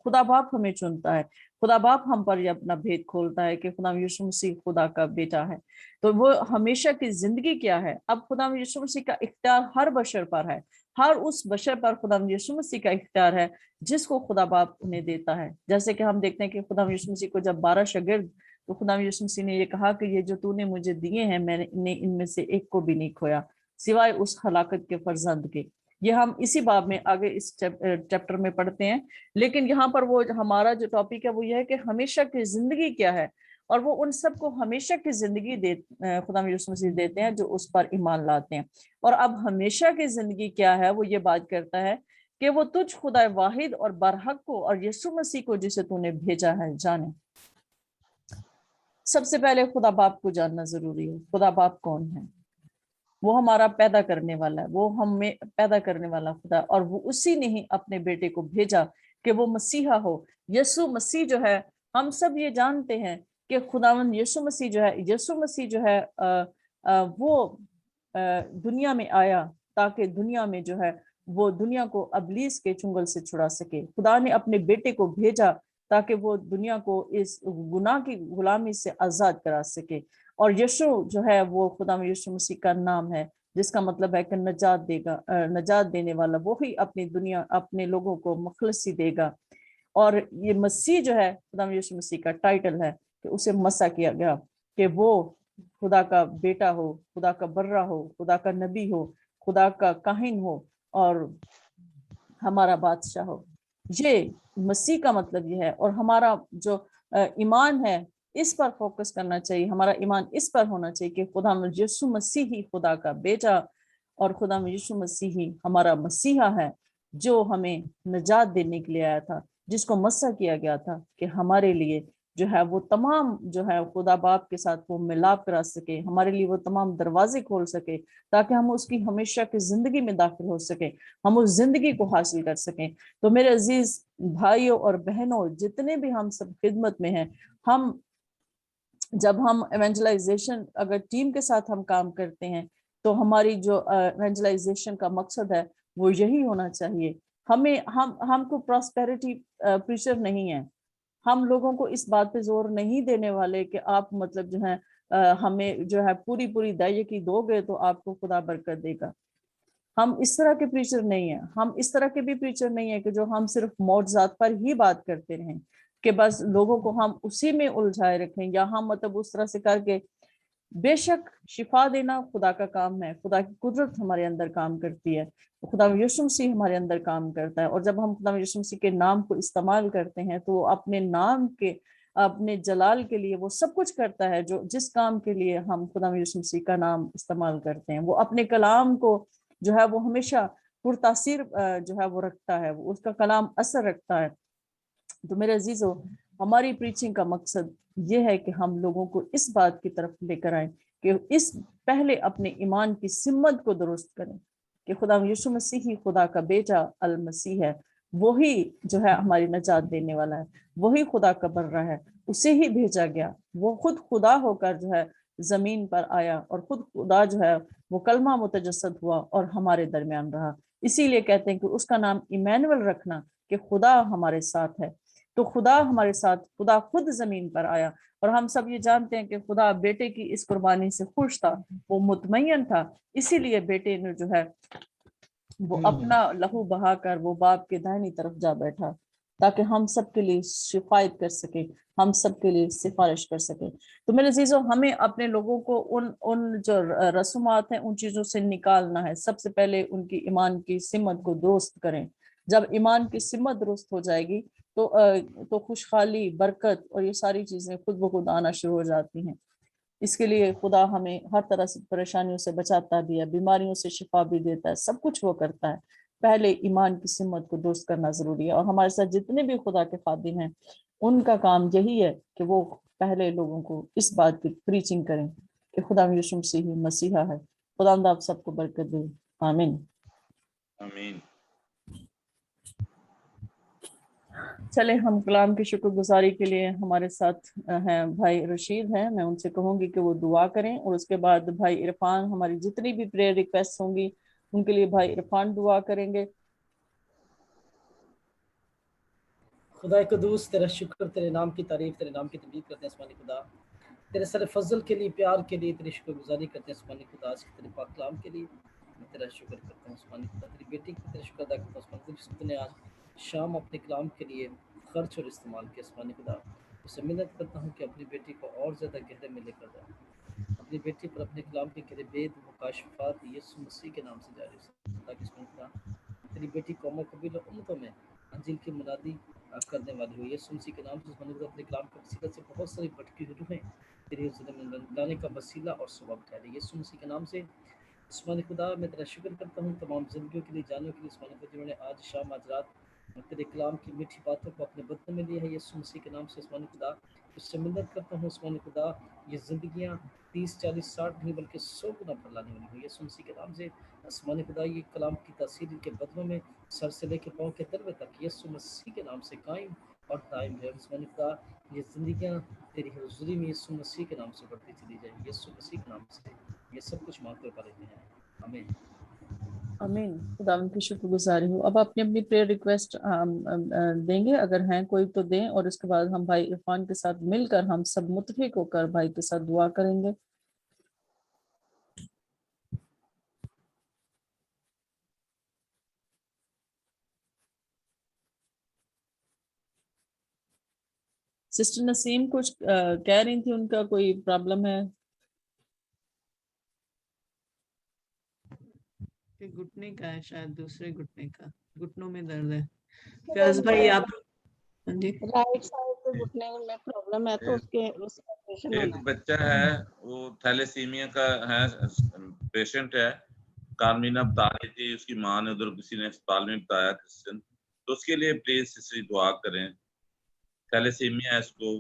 خدا باپ ہمیں چنتا ہے، خدا باپ ہم پر یہ اپنا بھید کھولتا ہے کہ خدا یسوع مسیح خدا کا بیٹا ہے. تو وہ ہمیشہ کی زندگی کیا ہے؟ اب خدا یسوع مسیح کا اختیار ہر بشر پر ہے، ہر اس بشر پر خدا یسوع مسیح کا اختیار ہے جس کو خدا باپ انہیں دیتا ہے. جیسے کہ ہم دیکھتے ہیں کہ خدا یسوع مسیح کو جب 12 شاگرد، تو خدا یسوع مسیح نے یہ کہا کہ یہ جو تو نے مجھے دیے ہیں میں نے ان میں سے ایک کو بھی نہیں کھویا سوائے اس ہلاکت کے فرزند کے. یہ ہم اسی باب میں آگے اس چیپٹر میں پڑھتے ہیں. لیکن یہاں پر وہ ہمارا جو ٹاپک ہے وہ یہ ہے کہ ہمیشہ کی زندگی کیا ہے، اور وہ ان سب کو ہمیشہ کی زندگی خدا یسوع مسیح دیتے ہیں جو اس پر ایمان لاتے ہیں. اور اب ہمیشہ کی زندگی کیا ہے وہ یہ بات کرتا ہے کہ وہ تجھ خدا واحد اور برحق کو اور یسوع مسیح کو جسے تو نے بھیجا ہے جانے. سب سے پہلے خدا باپ کو جاننا ضروری ہے. خدا باپ کون ہے؟ وہ ہمارا پیدا کرنے والا ہے، وہ ہمیں پیدا کرنے والا خدا، اور وہ اسی نے ہی اپنے بیٹے کو بھیجا کہ وہ مسیحا ہو. یسوع مسیح جو ہے، ہم سب یہ جانتے ہیں کہ خداوند یسوع مسیح جو ہے وہ دنیا میں آیا تاکہ دنیا میں جو ہے وہ دنیا کو ابلیس کے چنگل سے چھڑا سکے. خدا نے اپنے بیٹے کو بھیجا تاکہ وہ دنیا کو اس گناہ کی غلامی سے آزاد کرا سکے. اور یسوع جو ہے وہ خدا یسوع مسیح کا نام ہے جس کا مطلب ہے کہ نجات دے گا، نجات دینے والا. وہی اپنے لوگوں کو مخلصی دے گا. اور یہ مسیح جو ہے خدا یسوع مسیح کا ٹائٹل ہے کہ اسے مسیح کیا گیا کہ وہ خدا کا بیٹا ہو، خدا کا برہ ہو، خدا کا نبی ہو، खुदा का काहिन हो और हमारा बादशाह हो। ये मसीह का मतलब ये है, और हमारा जो ईमान है इस पर फोकस करना चाहिए। हमारा ईमान इस पर होना चाहिए कि खुदा में यीशु मसीह ही खुदा का बेटा और खुदा में यीशु मसीह ही हमारा मसीहा है, जो हमें निजात देने के लिए आया था, जिसको मस्सा किया गया था कि हमारे लिए जो है वो तमाम जो है खुदा बाप के साथ वो मिलाप करा सके, हमारे लिए वो तमाम दरवाजे खोल सके, ताकि हम उसकी हमेशा की जिंदगी में दाखिल हो सके, हम उस जिंदगी को हासिल कर सकें। तो मेरे अजीज भाइयों और बहनों, जितने भी हम सब खिदमत में हैं, हम जब हम एवेंजलाइजेशन अगर टीम के साथ हम काम करते हैं, तो हमारी जो एवेंजलाइजेशन का मकसद है वो यही होना चाहिए। हमको प्रॉस्पेरिटी प्रीचर नहीं है। हम लोगों को इस बात पे जोर नहीं देने वाले कि आप मतलब जो है हमें जो है पूरी पूरी दायगी दोगे तो आपको खुदा बरकत देगा। हम इस तरह के प्रीचर नहीं है। हम इस तरह के भी प्रीचर नहीं है कि जो हम सिर्फ मौजूदात पर ही बात करते रहें, कि बस लोगों को हम उसी में उलझाए रखें, या हम मतलब उस तरह से करके। बेशक शिफा देना खुदा का काम है, खुदा की कुदरत हमारे अंदर काम करती है, खुदा यीशु मसीह हमारे अंदर काम करता है। और जब हम खुदा यीशु मसीह के नाम को इस्तेमाल करते हैं, तो वो अपने नाम के, अपने जलाल के लिए वो सब कुछ करता है, जो जिस काम के लिए हम खुदा यीशु मसीह का नाम इस्तेमाल करते हैं। वो अपने कलाम को जो है वो हमेशा पुरतासीर जो है वो रखता है, वो उसका कलाम असर रखता है। तो मेरे अजीजों, हमारी प्रीचिंग का मकसद ये है कि हम लोगों को इस बात की तरफ लेकर आए कि इस पहले अपने ईमान की सिमत को दुरुस्त करें कि खुदा यीशु मसीह ही खुदा का बेटा अल मसीह है, वही जो है हमारी नजात देने वाला है, वही खुदा का बर्रा है, उसे ही भेजा गया। वो खुद खुदा होकर जो है जमीन पर आया, और खुद खुदा जो है वो कलमा मुतजस्सद हुआ और हमारे दरमियान रहा। इसीलिए कहते हैं कि उसका नाम इमैनुअल रखना, कि खुदा हमारे साथ है। तो खुदा हमारे साथ, खुदा खुद जमीन पर आया। और हम सब ये जानते हैं कि खुदा बेटे की इस कुर्बानी से खुश था, वो मुतमय्यन था। इसीलिए बेटे ने जो है वो अपना लहू बहाकर वो बाप के दाहिनी तरफ जा बैठा, ताकि हम सबके लिए शिफायत कर सके, हम सबके लिए सिफारिश कर सके। तो मेरे अजीजों, हमें अपने लोगों को उन जो रसूमात हैं उन चीजों से निकालना है। सबसे पहले उनकी ईमान की सिमत को दुरुस्त करें। जब ईमान की सिमत दुरुस्त हो जाएगी तो खुशहाली, बरकत और ये सारी चीजें खुद ब खुद आना शुरू हो जाती हैं। इसके लिए खुदा हमें हर तरह से परेशानियों से बचाता भी है, बीमारियों से शिफा भी देता है, सब कुछ वो करता है। पहले ईमान की सिमत को दुरुस्त करना जरूरी है। और हमारे साथ जितने भी खुदा के खादिम हैं, उनका काम यही है कि वो पहले लोगों को इस बात की प्रीचिंग करें कि खुदा यीशु मसीह मसीहा है। खुदा आप सबको बरकत दे। आमीन। आमीन। चले हम कलाम की शुक्रगुजारी के लिए, हमारे साथ हैं भाई रशीद हैं, मैं उनसे कहूंगी कि वो दुआ करें, और उसके बाद भाई इरफान, हमारी जितनी भी प्रेयर रिक्वेस्ट होंगी उनके लिए भाई इरफान दुआ करेंगे। खुदा कुदूस, तेरा शुक्र, तेरे नाम की तारीफ, तेरे नाम की तमजीद करते हैं आसमानी खुदा। तेरे सारे फजल के लिए, प्यार के लिए तेरी शुक्रगुजारी करते हैं आसमानी खुदा। आज के तेरे पाक कलाम के लिए मैं तेरा शुक्र करता हूँ आसमानी खुदा। तेरी बेटी की तेरा शुक्र अदा करता हूँ आसमानी खुदा, जिसको तूने आज शाम अपने कलाम के लिए खर्च और इस्तेमाल किया आसमानी खुदा। उससे मिन्नत करता हूँ कि अपनी बेटी को और ज़्यादा गहरे में लेकर जाए, अपनी बेटी पर अपने कलाम के गहरे भेद मुकाशफात यीशु मसीह के नाम से जारी हो, ताकि आसमानी खुदा तेरी बेटी कौमों कबीलों उम्मतों में अंजिल की मुनादी करने वाली हो। यीशु मसीह के नाम से अपने कलाम के वसीला से बहुत सारी भटकी हुई रूहें तेरी हुज़ूर में लाने का वसीला और सबब ठहरे। यीशु मसीह के नाम से आसमानी खुदा मैं तेरा शुक्र करता हूँ तमाम ज़िंदगियों के लिए, जानों के लिए आसमानी खुदा, जिन्होंने आज शाम आज रात तेरे कलाम की मीठी बातों को अपने बदले में लिया है। यीशु मसीह के नाम से आसमानी खुदा उससे मिन्नत करता हूँ आसमानी खुदा, ये ज़िंदगियाँ 30 40 60 नहीं बल्कि 100 गुना फैलाने वाली हो। यीशु मसीह के नाम से आसमानी खुदा ये कलाम की तासीर के बदलों में सर से लेकर पाँव के तलवे तक यीशु मसीह के नाम से कायम और दायम है। आसमानी खुदा ये ज़िंदगियाँ तेरी हुज़ूरी में यीशु मसीह के नाम से बढ़ती चली जाए। यीशु मसीह के नाम से ये सब कुछ मांग कर पा लेते हैं, आमीन। आमीन। खुदा उनकी शुक्रगुजारी हो। अब अपनी अपनी प्रेयर रिक्वेस्ट देंगे, अगर हैं कोई तो दें, और इसके बाद हम भाई इरफान के साथ मिलकर हम सब मुत्तफिक होकर भाई के साथ दुआ करेंगे। सिस्टर नसीम कुछ कह रही थी, उनका कोई प्रॉब्लम है? कि घुटने का है, शायद दूसरे घुटने का, घुटनों में दर्द है। फैज भाई आप, हाँ जी, राइट साइड पे घुटने में प्रॉब्लम है तो उसके उसका ऑपरेशन एक होना है। बच्चा है वो थैलेसीमिया का है, पेशेंट है। कारमीना बता रही थी, उसकी माँ ने उधर किसी ने अस्पताल में बताया क्रिश्चियन, तो उसके लिए प्लीज सिस्टर दुआ करें। थैलेसीमिया है उसको।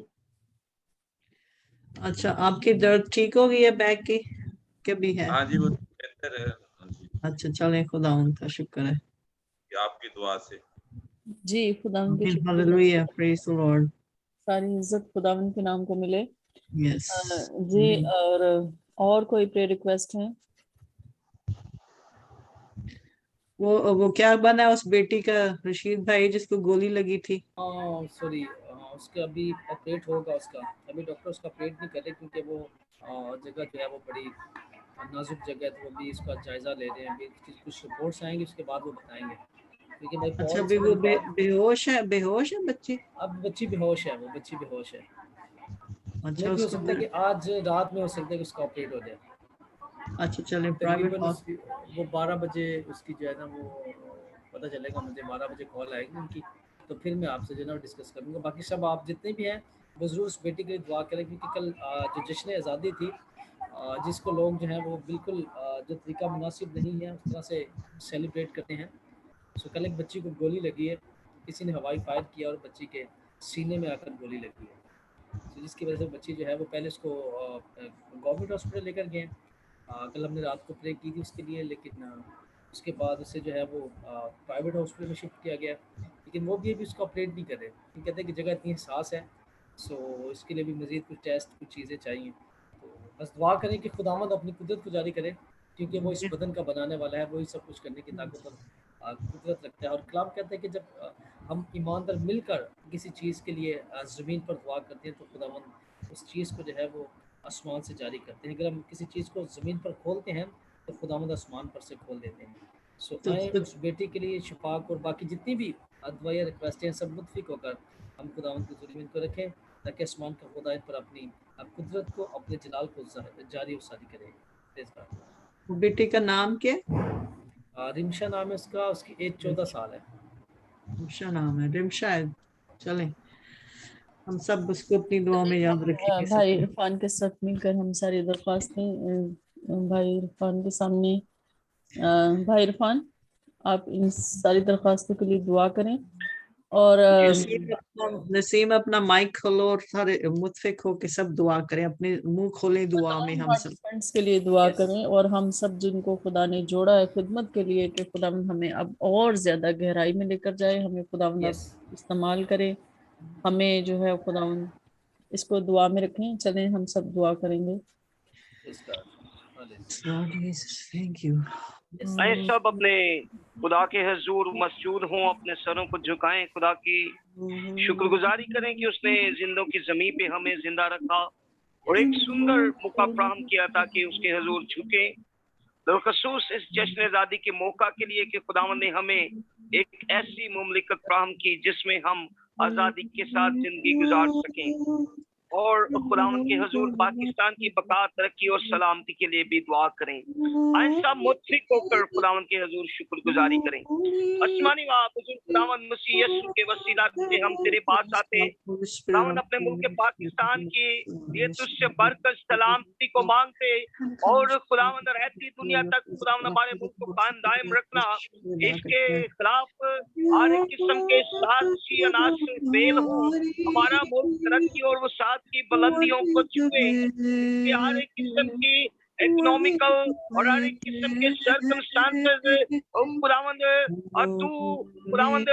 अच्छा आपकी दर्द ठीक हो गई है बैक की, क्या भी है? हाँ जी वो बेहतर है। हाँ जी, अच्छा चलें, खुदा उनका शुक्र है। कि आपकी दुआ से। जी खुदावन के शुक्र, हालेलुया, प्रेज द लॉर्ड। सारी इज्जत खुदावन के नाम को मिले। यस। जी, और कोई प्रे रिक्वेस्ट है? वो क्या बना उस बेटी का, रशीद भाई जिसको गोली लगी थी? सॉरी, उसका अभी ऑपरेट होगा उसका, अभी डॉक्टर उसका ऑपरेट नहीं कर रहे क्योंकि वो जगह जो है वो बड़ी नाजुक जगह है, तो वो भी इसका जायजा ले रहे हैं। अभी कुछ रिपोर्ट्स आएंगे उसके बाद वो बताएंगे, क्योंकि भाई अच्छा कॉल अभी वो बेहोश है बच्ची? अब बच्ची बेहोश है, वो बच्ची बेहोश है। अच्छा नहीं भी हो उसको सकता है कि आज रात में हो सकता है कि उसका ऑपरेट हो जाए। अच्छा चलें, प्राइवेट तकरीबन वो 12 बजे उसकी जो है ना वो पता चलेगा मुझे, 12 बजे कॉल आएगी उनकी, तो फिर मैं आपसे जो है ना डिस्कस करूँगा। बाकी सब आप जितने भी हैं वो ज़रूर उस बेटी के लिए दुआ करें, क्योंकि कल जो जश्न आज़ादी थी जिसको लोग जो हैं वो बिल्कुल जो तरीका मुनासिब नहीं है उस तरह से सेलिब्रेट करते हैं। सो कल एक बच्ची को गोली लगी है, किसी ने हवाई फायर किया और बच्ची के सीने में आकर गोली लगी है। तो जिसकी वजह से बच्ची जो है वो पहले उसको गवर्नमेंट हॉस्पिटल लेकर गए। कल हमने रात को प्रे की थी उसके लिए, लेकिन उसके बाद उसे जो है वो प्राइवेट हॉस्पिटल में शिफ्ट किया गया, लेकिन वो भी अभी उसका ऑपरेट नहीं कर रहे क्योंकि कहते हैं कि जगह इतनी हसास है। सो इसके लिए भी मज़ीद कुछ टेस्ट, कुछ चीज़ें चाहिए। तो बस दुआ करें कि खुदावंद अपनी कुदरत को जारी करे, क्योंकि वो इस बदन का बनाने वाला है, वही सब कुछ करने की ताकत और कुदरत रखता है। और कलाम कहता है कि जब हम ईमानदार मिलकर किसी चीज़ के लिए ज़मीन पर दुआ करते हैं तो खुदावंद उस चीज़ को जो है वो आसमान से जारी करते हैं। अगर हम किसी चीज़ को ज़मीन पर खोलते हैं तो खुदावंद आसमान पर से खोल देते हैं। सो आए उस बेटी के लिए शिफाक और बाकी जितनी भी अदवाया रिक्वेस्ट हैं सब मुतफिक होकर हम खुदावंद की ज़मीन को रखें, ताकि आसमान का खुदा इन पर अपनी कुदरत को, अपने जलाल को जारी और सारी करे। Praise God. बेटी का नाम क्या? रिमशा नाम है उसका, उसकी एज 14 साल है। रिमशा नाम है, रिमशा है। चलें, हम सब उसको अपनी दुआ में याद रखेंगे। भाई इरफान के साथ मिलकर हम सारी दरख्वास्तें भाई इरफान के सामने, भाई इरफान आप इन सारी दरख्वास्तों के लिए दुआ करें। और नसीम अपना माइक खोलो और सारे मुतफिक हो के सब दुआ करें, अपने मुंह खोलें दुआ में हम सब। पार्टिसिपेंट्स के लिए दुआ करें, और हम सब जिनको खुदा ने जोड़ा है खिदमत के लिए, कि खुदावंद हमें अब और ज्यादा गहराई में लेकर जाए, हमें खुदावंद अब इस्तेमाल करे, हमें जो है खुदावंद इसको दुआ में रखें। चलें हम सब दुआ करेंगे। Lord Jesus, thank you. आए सब अपने खुदा के हजूर मसजूद हों, अपने सरों को झुकाएं, खुदा की शुक्रगुजारी करें कि उसने जिंदों की जमीन पे हमें जिंदा रखा और एक सुंदर मौका फराहम किया ताकि उसके हजूर झुके। बिलखसूस इस जश्न आज़ादी के मौका के लिए कि खुदावंद ने हमें एक ऐसी मुमलिकत फराहम की जिसमें हम आज़ादी के साथ जिंदगी गुजार सकें। और खुदावंद के हजूर पाकिस्तान की बका, तरक्की और सलामती के लिए भी दुआ करें। आए सब मुतफिक होकर खुदावंद के हजूर शुक्रगुजारी करें। आसमानी बाप हुजूर खुदावंद मसीह यीशु के वसीला से हम तेरे पास आते हैं। खुदावंद अपने मुल्क पाकिस्तान की ये तुझसे बरकत सलामती को मांगते, और खुदावंद रहती दुनिया तक खुदावंद हमारे मुल्क को कायम दायम रखना। इसके खिलाफ हर एक किस्म के साजिशी अनासर फेल हो, हमारा मुल्क तरक्की और वसात की बुलंदियों को छुए। इसके हर एक किस्म की इकोनॉमिकल और हर एक किस्म के सर्कमस्टांसेस खुदावंद, और तू खुदावंद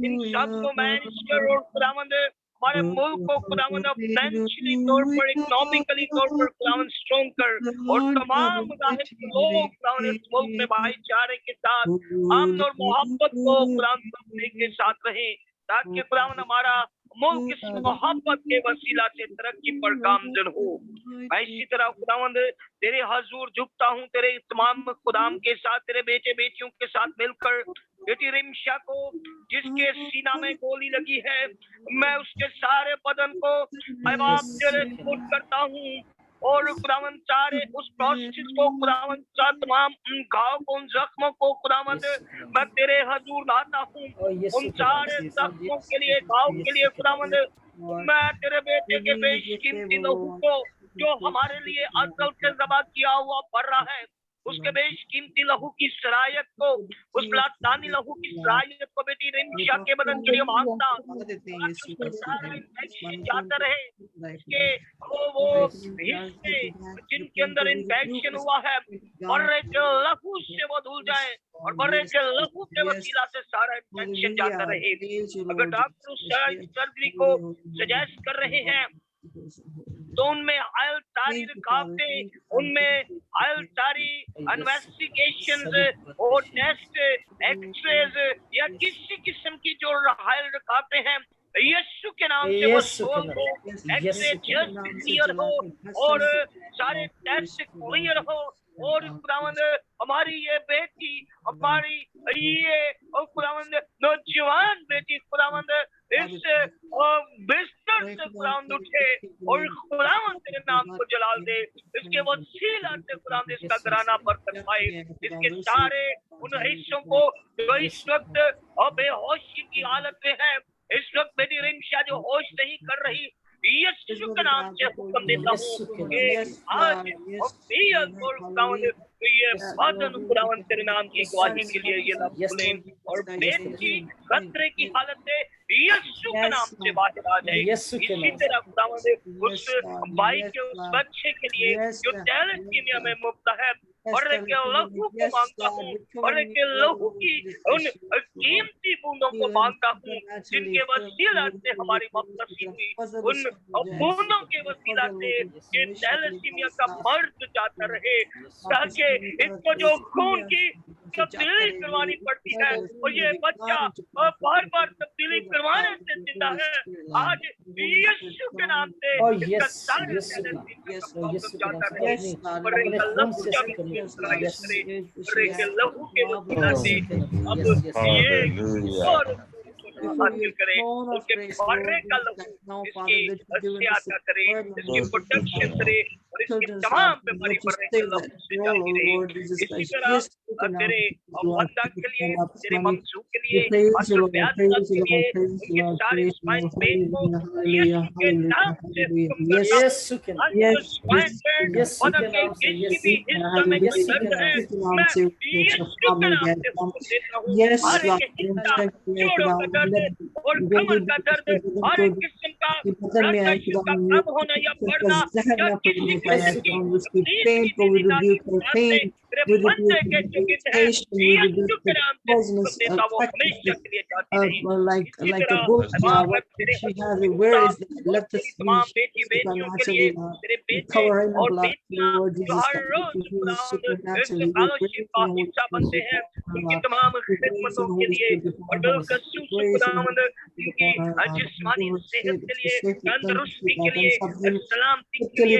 इन सब को मैनेज कर, और खुदावंद हमारे मुल्क को खुदावंद फाइनेंशियली तौर पर, इकोनॉमिकली तौर पर खुदावंद स्ट्रॉन्ग कर, और तमाम मुजाहिद लोग खुदावंद इस मुल्क में भाईचारे के साथ अमन और मोहब्बत को खुदावंद के साथ रहे, ताकि खुदावंद हमारा मुल्क इस मोहब्बत के वसीला से तरक्की पर गामजन हो। मैं इसी तरह खुदावंद तेरे हजूर झुकता हूँ, तेरे तमाम खुदाम के साथ, तेरे बेटे बेटियों के साथ मिलकर बेटी रिमशा को जिसके सीना में गोली लगी है, मैं उसके सारे बदन को तेरे सुपुर्द करता हूँ। और खुदावंद सारे उस प्रोसेस को खुदावंद सा तमाम उन घाव को उन जख्मों को खुदावंद मैं तेरे हजूर लाता हूँ, उन सारे जख्मों के लिए घाव के लिए खुदावंद मैं तेरे बेटे के बेशकीमती लहू को जो हमारे लिए अजल से ज़बा किया हुआ पड़ रहा है उसके बेशकीमती लहू की सरायत को, उस लातानी लहू की सरायत को बेटी रिंशा के बदन के लिए मांगता जाता रहे कि वो हिस्से जिनके अंदर इन्फेक्शन हुआ है बर्रे के लहू से वो धुल जाए और बर्रे के लहू के वसीला से सारा इन्फेक्शन जाता रहे। अगर डॉक्टर उस सर्जरी को सजेस्ट कर रहे हैं तो उनमें आयल सारी रुकावटें, उनमें आयल सारी इन्वेस्टिगेशंस और टेस्ट एक्सरेज या किसी किस्म की जो आयल रुकावटें हैं यीशु के नाम से वो सोल हो, एक्सरे जस्ट क्लियर हो और सारे टेस्ट क्लियर हो और खुदावंद हमारी ये बेटी, हमारी ये और खुदावंद नौजवान बेटी खुदावंद इस बिस्तर से खुदावंद उठे और खुदावंद तेरे नाम को जलाल दे, इसके वसीला से खुदावंद इसका घराना बरकत पाए, इसके सारे उन हिस्सों को जो इस वक्त बेहोशी की हालत में है, इस वक्त मेरी रिंशा जो होश नहीं कर रही, यीशु के नाम से हुक्म देता हूँ कि आज ये बदन खुदावंद तेरे नाम की गवाही के लिए ये लब खुलें और बेटी खतरे की हालत में यीशु के नाम से बाहर आ जाए। इसी तरह खुदावंद उस भाई के उस बच्चे के लिए जो थैलेसीमिया में मुब्तला है और के लहू को मांगता हूँ और के लहू की उन कीमती बूंदों को मांगता हूँ जिनके वसीला से हमारी मक़सद हुई, उन बूंदों के वसीला से ये थैलेसीमिया का मर्द जाता रहे ताकि इनको जो खून की तब्दीली करवानी पड़ती है और ये बच्चा बार बार तब्दीली करवाने से जिंदा है, आज यीशु के नाम से इसका सारे जाता रहे और लहू के वसीला से अब ये और हासिल करें, उसके बारे का लहू इसकी हत्या करे, इसकी प्रोटेक्शन करे और इसकी तमाम बीमारी बढ़ने के लहू से जाती रहे। इसी तरह तेरे बंदा के लिए, तेरे ममसू के लिए, असल ब्यादा के लिए, उनके सारे स्पाइन पेन को यीशु के नाम से यीशु के नाम और उनके किसी भी हिस्से में कोई दर्द है मैं यीशु के नाम से हुक्म देता हूँ, हर एक हिस्सा जोड़ों का दर्द और कमर का दर्द, हर एक किस्म का ब्लड प्रेशर का कम होना या बढ़ना या किसी किस्म की तेरे बंदे के जो कित है यीशु के नाम से हुक्म देता वो हमेशा के लिए जाती रही। इसी तरह तमाम बेटी बेटियों के लिए तेरे बेटे और बेटियां जो हर रोज फेलोशिप का हिस्सा बनते हैं उनकी तमाम खिदमतों के लिए और बिलखसूस खुदावंद उनकी जिस्मानी सेहत के लिए, तंदुरुस्ती के लिए, सलामती के लिए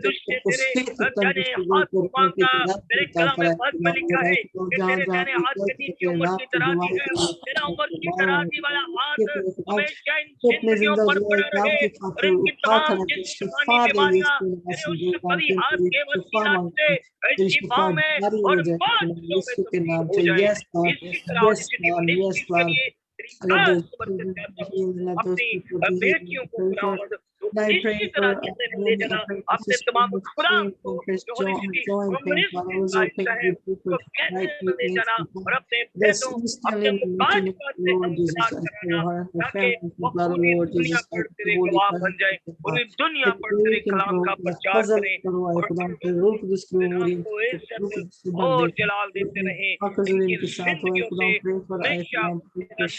तुझसे तेरे जाने हाथ मांगता, तेरे कलाम में बात में लिखा है कि तेरे जाने हाथ के नीचे उम्र की तराजू है, तेरा उम्र की तराजू वाला हाथ हमेशा इन जिंदगियों पर पड़ा रहे और इनकी तमाम जिस्मानी बीमारियां तेरे उस बड़ी हाथ के वसीला से शिफा में और बादशाहों में हो जाए। इसी तरह जितनी के लिए अपनी बेटियों को इसी तरह ले जाना अपने तमाम खुदा को जो है तो कैसे ले जाना और अपने बेटों अपने मुकाज कराना ताकि वो पूरी दुनिया पर तेरे गवाह बन जाए, पूरी दुनिया पर तेरे कलाम का प्रचार करें और जलाल देते रहे इनकी जिंदगियों से हमेशा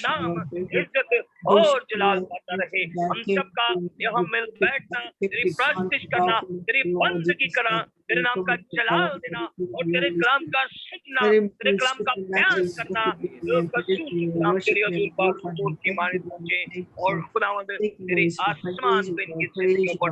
नाम इज्जत और जलाल पाता रहे। हम सबका यहाँ मिल बैठना, तेरी प्रार्थना करना, तेरी बंदगी करना, तेरे नाम का जलाल देना और तेरे कलाम का सुनना, तेरे कलाम का बयान करना, कलाम तेरी हजूर पाक हुजूर की माने पहुंचे और खुदावंद तेरे आसमान पे इनकी जिंदगियों पर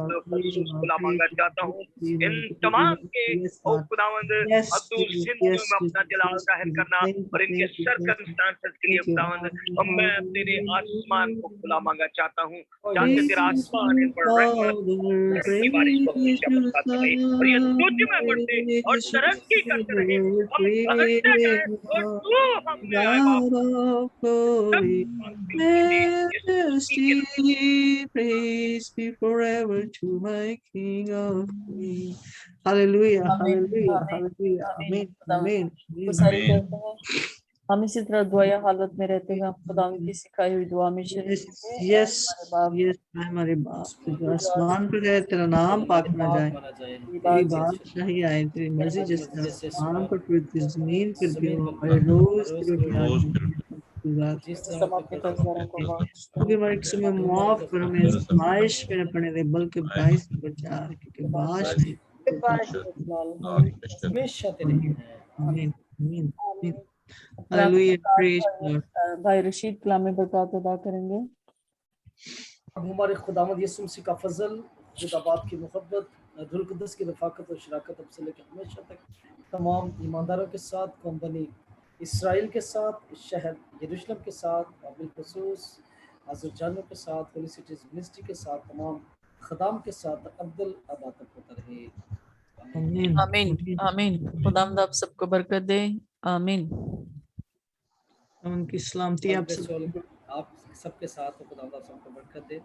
खुदा मांगा चाहता हूँ। इन तमाम के ओ खुदावंद अब्दुल जिंदगियों में अपना जलाल जाहिर करना और इनके सर्कमस्टांसेस के लिए खुदावंद मैं तेरे आसमान को खुला मांगा चाहता हूँ, जहाँ से तेरा आसमान इन पर रहमत की बारिश बरसात करे और ये तुझ में बढ़ते और तरक्की करते रहे, हम बढ़ते जाए और तू हमें आए बाप। Majesty, praise be forever to my King of Kings. Hallelujah, आमीन, hallelujah, आमीन, hallelujah, आमीन। amen, खुदावंद amen, की amen. गुजारिश करते हैं हम इसी तरह दुआया हालत में रहते हुए हम खुदावंद की सिखाई हुई दुआ में शरीक Yes, होंगे। ऐ yes, हमारे बाप, yes, मैं हमारे बाप तू जो जो आसमान पर है तेरा नाम पाक माना जाए, माना जाए, तेरी तेरी बात बादशाही आए, तेरी मर्जी तेरी जैसे मर्जी जैसे आसमान पर आसमान पृथ्वी जमीन पर भी जमीन हो, पर हमारे भी हो, रोज रोज की की रोटी आज रोटी हमें दे, गुजार जिस तरह सब अपने कर्जदारों को बख्श तू भी हमारे किस्म में माफ कर, हमें आजमाइश में न पड़ने दे बल्कि बुराई से बचा, क्योंकि बादशाही हमेशा तेरे ही है। आमीन, आमीन, आमीन। Hallelujah, praise God. भाई रशीद कलामी बरकत अदा करेंगे। अब हमारे खुदावंद यीशु मसीह का फजल, खुदाबाद की मोहब्बत, रूह कुदस की रफाकत और शराकत अब से लेकर हमेशा तक तमाम ईमानदारों के साथ, कौम बनी इसराइल के साथ, इस शहर यरूशलेम के साथ और बिलखुसूस आज़रजानियों के साथ, होली सिटीज मिनिस्ट्री के साथ, तमाम खदाम के साथ अब्दुल आबाद तक होता रहे। आमीन, आमीन, आमीन। खुदावंद आप सबको बरकत दे। आमीन। उनकी सलामती आप सब आप सबके साथ हो, खुदावंद आप सबको बरकत दे।